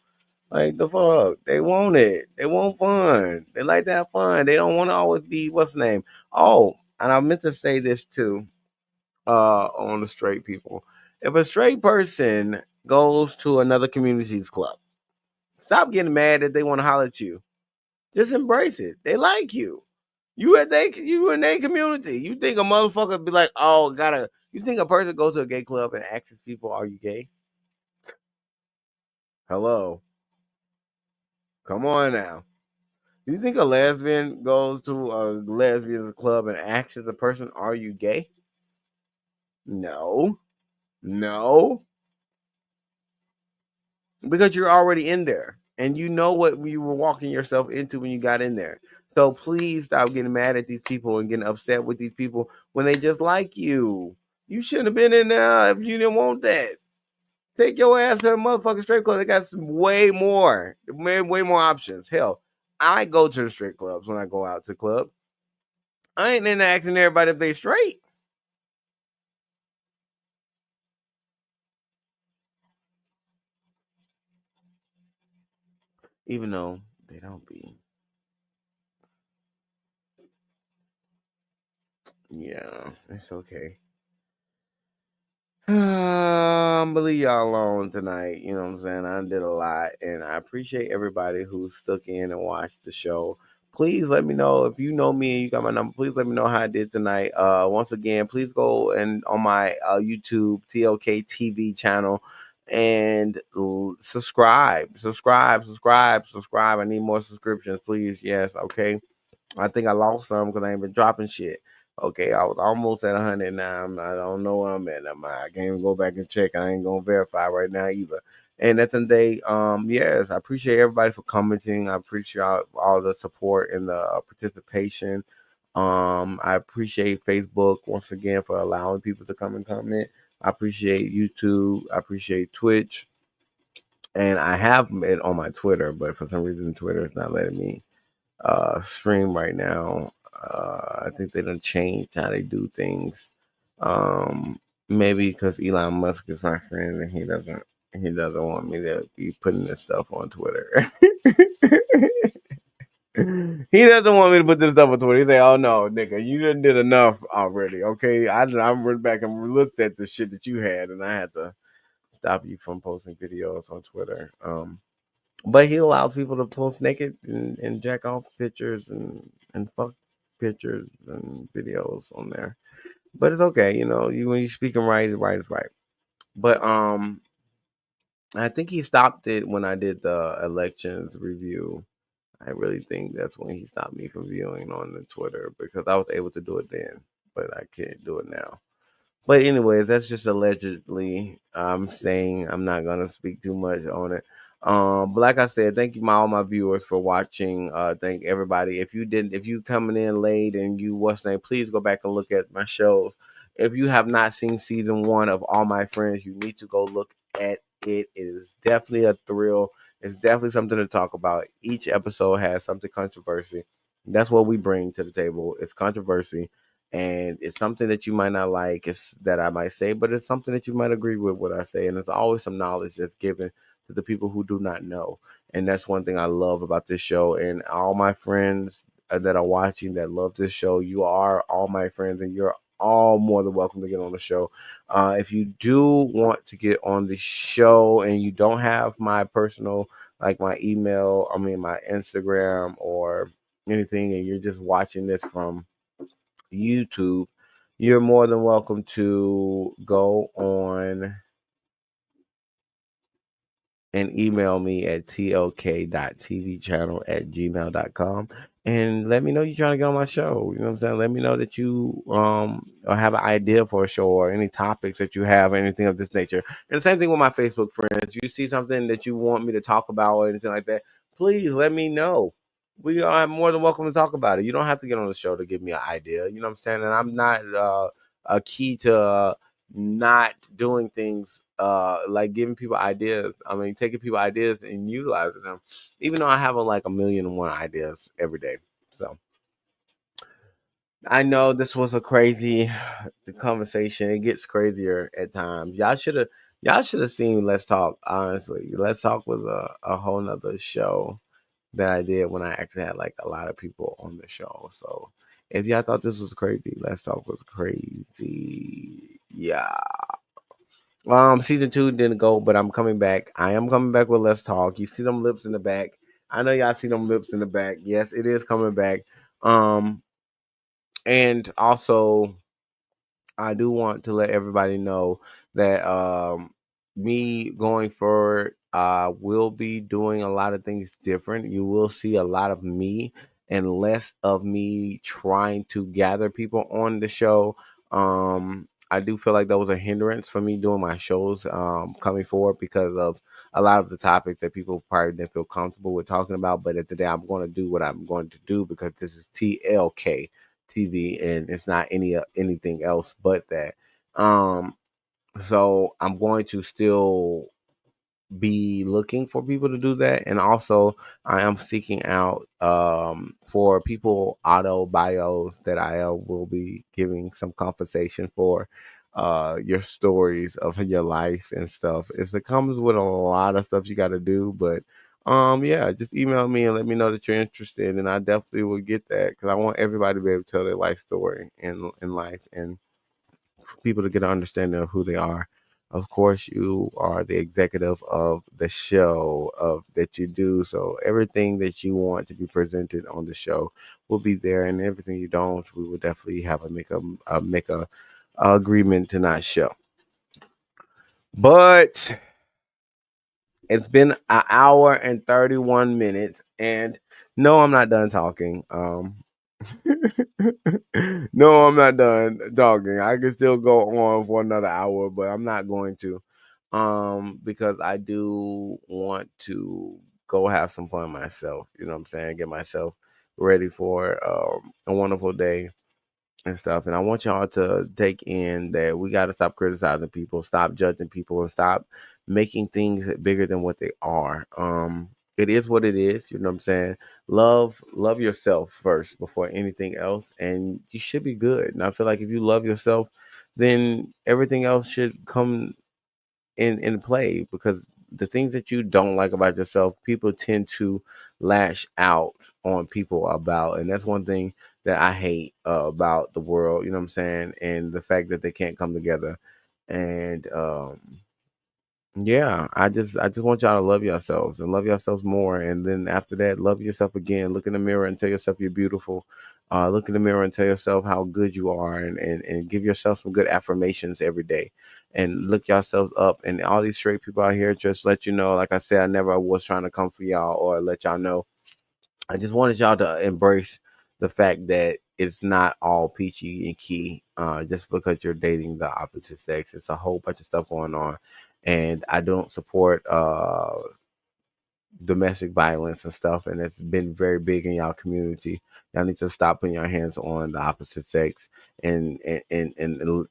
Like, the fuck? They want it. They want fun. They like to have fun. They don't want to always be, what's the name? Oh, and I meant to say this too, on the straight people. If a straight person goes to another community's club, stop getting mad that they want to holler at you. Just embrace it. They like you. You in their community. You think a motherfucker be like, oh, gotta. You think a person goes to a gay club and asks people, "Are you gay?" Hello, come on now. You think a lesbian goes to a lesbian club and asks the person, "Are you gay?" No, no, because you're already in there and you know what you were walking yourself into when you got in there. So please stop getting mad at these people and getting upset with these people when they just like you. You shouldn't have been in there if you didn't want that. Take your ass to a motherfucking strip club. They got some way more options. Hell, I go to the strip clubs when I go out to the club. I ain't in there asking everybody if they straight. even though they don't be. Yeah, it's okay. I'm gonna leave y'all alone tonight. You know what I'm saying? I did a lot, and I appreciate everybody who stuck in and watched the show. Please let me know if you know me and you got my number. Please let me know how I did tonight. Once again, please go and on my YouTube TLK TV channel and subscribe. I need more subscriptions, please. Yes, okay. I think I lost some because I ain't been dropping shit. Okay, I was almost at 100 now. I don't know where I'm at. I can't even go back and check. I ain't gonna verify right now either. And at the end of the day, yes, I appreciate everybody for commenting. I appreciate all the support and the participation. I appreciate Facebook once again for allowing people to come and comment. I appreciate YouTube. I appreciate Twitch, and I have it on my Twitter, but for some reason Twitter is not letting me stream right now. I think they done changed how they do things. Maybe because Elon Musk is my friend and he doesn't want me to be putting this stuff on Twitter. He doesn't want me to put this stuff on Twitter. He say, "Oh no, nigga, you done did enough already." Okay, I went back and looked at the shit that you had, and I had to stop you from posting videos on Twitter. But he allows people to post naked and jack off pictures and fuck pictures and videos on there. But it's okay, you when you speaking right is right. But I think he stopped it when I did the elections review. I really think that's when he stopped me from viewing on the Twitter because I was able to do it then, but I can't do it now. But anyways, that's just allegedly. I'm saying I'm not gonna speak too much on it. But like I said, thank you all my viewers for watching. Thank everybody. If you coming in late and you what's name, please go back and look at my shows. If you have not seen season 1 of All My Friends, you need to go look at it. It is definitely a thrill. It's definitely something to talk about. Each episode has something controversy. That's what we bring to the table. It's controversy and it's something that you might not like it's that I might say, but it's something that you might agree with what I say, and there's always some knowledge that's given to the people who do not know, and that's one thing I love about this show. And all my friends that are watching that love this show, you are all my friends, and you're all more than welcome to get on the show. If you do want to get on the show and you don't have my personal, like my email, my Instagram or anything, and you're just watching this from YouTube, you're more than welcome to go on and email me at tlk.tvchannel@gmail.com and let me know you're trying to get on my show. You know what I'm saying? Let me know that you or have an idea for a show or any topics that you have or anything of this nature. And the same thing with my Facebook friends. You see something that you want me to talk about or anything like that, please let me know. We are more than welcome to talk about it. You don't have to get on the show to give me an idea. You know what I'm saying? And I'm not a key to not doing things like giving people ideas. Taking people ideas and utilizing them. Even though I have like a million and one ideas every day. So I know this was a crazy the conversation. It gets crazier at times. Y'all should have seen Let's Talk, honestly. Let's Talk was a whole nother show that I did when I actually had like a lot of people on the show. So if y'all thought this was crazy, Let's Talk was crazy. Yeah. Season 2 didn't go, but I'm coming back. I am coming back with Let's Talk. You see them lips in the back. I know y'all see them lips in the back. Yes, it is coming back. Um, and also I do want to let everybody know that me going forward will be doing a lot of things different. You will see a lot of me and less of me trying to gather people on the show. I do feel like that was a hindrance for me doing my shows coming forward because of a lot of the topics that people probably didn't feel comfortable with talking about. But at the day, I'm going to do what I'm going to do because this is TLK TV, and it's not anything else but that. Um, so I'm going to still be looking for people to do that, and also I am seeking out for people auto bios that I will be giving some compensation for your stories of your life and stuff. It comes with a lot of stuff you got to do, but Yeah, just email me and let me know that you're interested, and I definitely will get that because I want everybody to be able to tell their life story in life and for people to get an understanding of who they are. Of course, you are the executive of the show of that you do, so everything that you want to be presented on the show will be there, and everything you don't, we will definitely have a make a agreement to not show. But it's been an hour and 31 minutes, and no, I'm not done talking. No, I'm not done talking. I can still go on for another hour, but I'm not going to. Because I do want to go have some fun myself. You know what I'm saying? Get myself ready for a wonderful day and stuff. And I want y'all to take in that we got to stop criticizing people, stop judging people, and stop making things bigger than what they are. It is what it is. You know what I'm saying? Love yourself first before anything else, and you should be good. And I feel like if you love yourself, then everything else should come in play because the things that you don't like about yourself, people tend to lash out on people about, and that's one thing that I hate about the world. You know what I'm saying? And the fact that they can't come together. And yeah, I just want y'all to love yourselves and love yourselves more, and then after that, love yourself again. Look in the mirror and tell yourself you're beautiful. Look in the mirror and tell yourself how good you are, and give yourself some good affirmations every day, and look yourselves up. And all these straight people out here, just let you know, like I said, I never was trying to come for y'all or let y'all know. I just wanted y'all to embrace the fact that it's not all peachy and key just because you're dating the opposite sex. It's a whole bunch of stuff going on. And I don't support domestic violence and stuff, and it's been very big in y'all community. Y'all need to stop putting your hands on the opposite sex and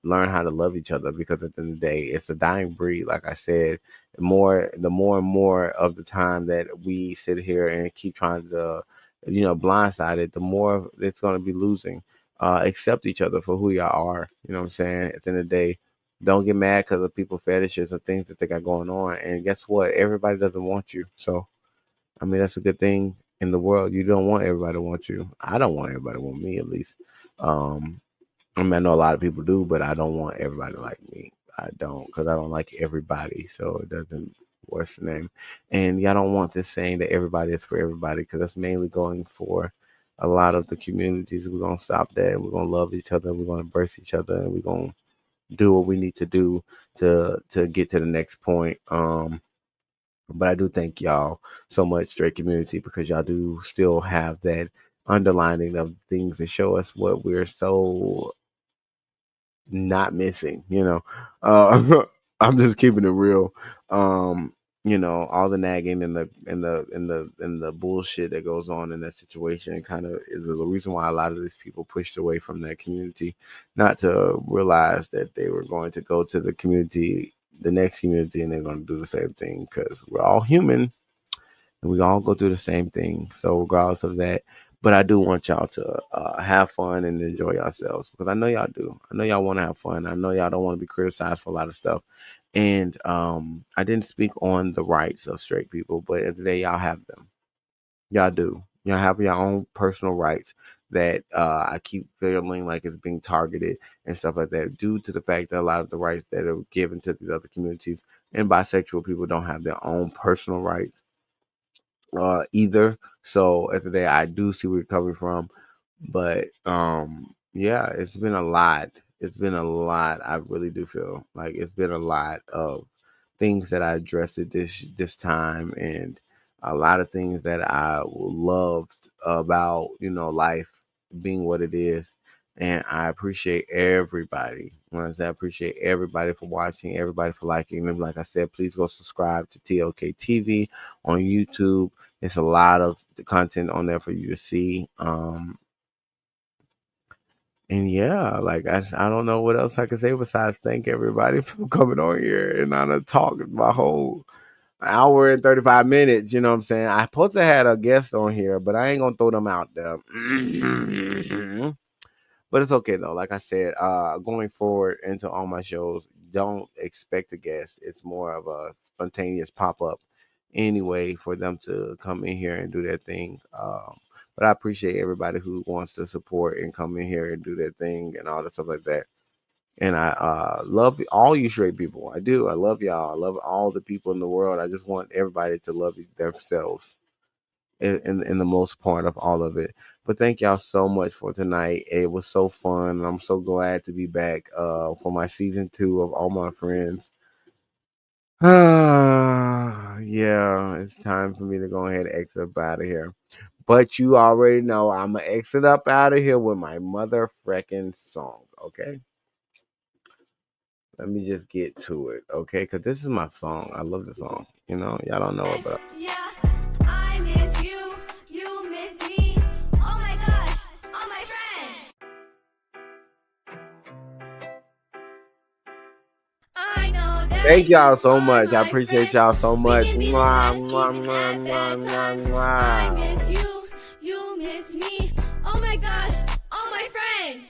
learn how to love each other because at the end of the day, it's a dying breed. Like I said, the more and more of the time that we sit here and keep trying to, blindside it, the more it's going to be losing. Accept each other for who y'all are. You know what I'm saying? At the end of the day, don't get mad because of people fetishes and things that they got going on. And guess what? Everybody doesn't want you. So I mean, that's a good thing in the world. You don't want everybody to want you. I don't want everybody to want me, at least. Um, I mean, I know a lot of people do, but I don't want everybody to like me. I don't, because I don't like everybody. So it doesn't, what's the name? And y'all don't want this saying that everybody is for everybody, because that's mainly going for a lot of the communities. We're going to stop that. We're going to love each other. We're going to embrace each other. And we're going to do what we need to do to get to the next point. But I do thank y'all so much, straight community, because y'all do still have that underlining of things that show us what we're so not missing, I'm just keeping it real. Um, all the nagging and the bullshit that goes on in that situation kind of is the reason why a lot of these people pushed away from that community, not to realize that they were going to go to the next community, and they're going to do the same thing because we're all human and we all go through the same thing. So regardless of that, but I do want y'all to have fun and enjoy yourselves because I know y'all do. I know y'all want to have fun. I know y'all don't want to be criticized for a lot of stuff. And I didn't speak on the rights of straight people, but today y'all have them. Y'all do. Y'all have your own personal rights that I keep feeling like it's being targeted and stuff like that due to the fact that a lot of the rights that are given to these other communities and bisexual people don't have their own personal rights either. So at the day, I do see where you're coming from, but yeah, it's been a lot. It's been a lot. I really do feel like it's been a lot of things that I addressed at this time, and a lot of things that I loved about life being what it is. And I appreciate everybody. When I say I appreciate everybody for watching, everybody for liking. And like I said, please go subscribe to TLK TV on YouTube. It's a lot of the content on there for you to see. And yeah, like I don't know what else I can say besides thank everybody for coming on here and on a talk my whole hour and 35 minutes. You know what I'm saying? I supposed to had a guest on here, but I ain't gonna throw them out there. But it's okay though. Like I said, going forward into all my shows, don't expect a guest. It's more of a spontaneous pop up anyway for them to come in here and do their thing. But I appreciate everybody who wants to support and come in here and do their thing and all that stuff like that. And I love all you straight people. I do. I love y'all. I love all the people in the world. I just want everybody to love themselves in the most part of all of it. But thank y'all so much for tonight. It was so fun. And I'm so glad to be back for my season 2 of All My Friends. Yeah, it's time for me to go ahead and exit up out of here. But you already know I'm going to exit up out of here with my mother freckin' song, okay? Let me just get to it, okay? Because this is my song. I love this song. You know, y'all don't know it, but... Yeah, I miss you, you miss me. Oh my gosh, all my friends. I know that Thank y'all you so are much. I my appreciate friend. y'all so We much. can be the Mwah, best mwah, even mwah, at mwah, bad mwah, times. mwah. I miss you, you miss me. Oh my gosh, all my friends.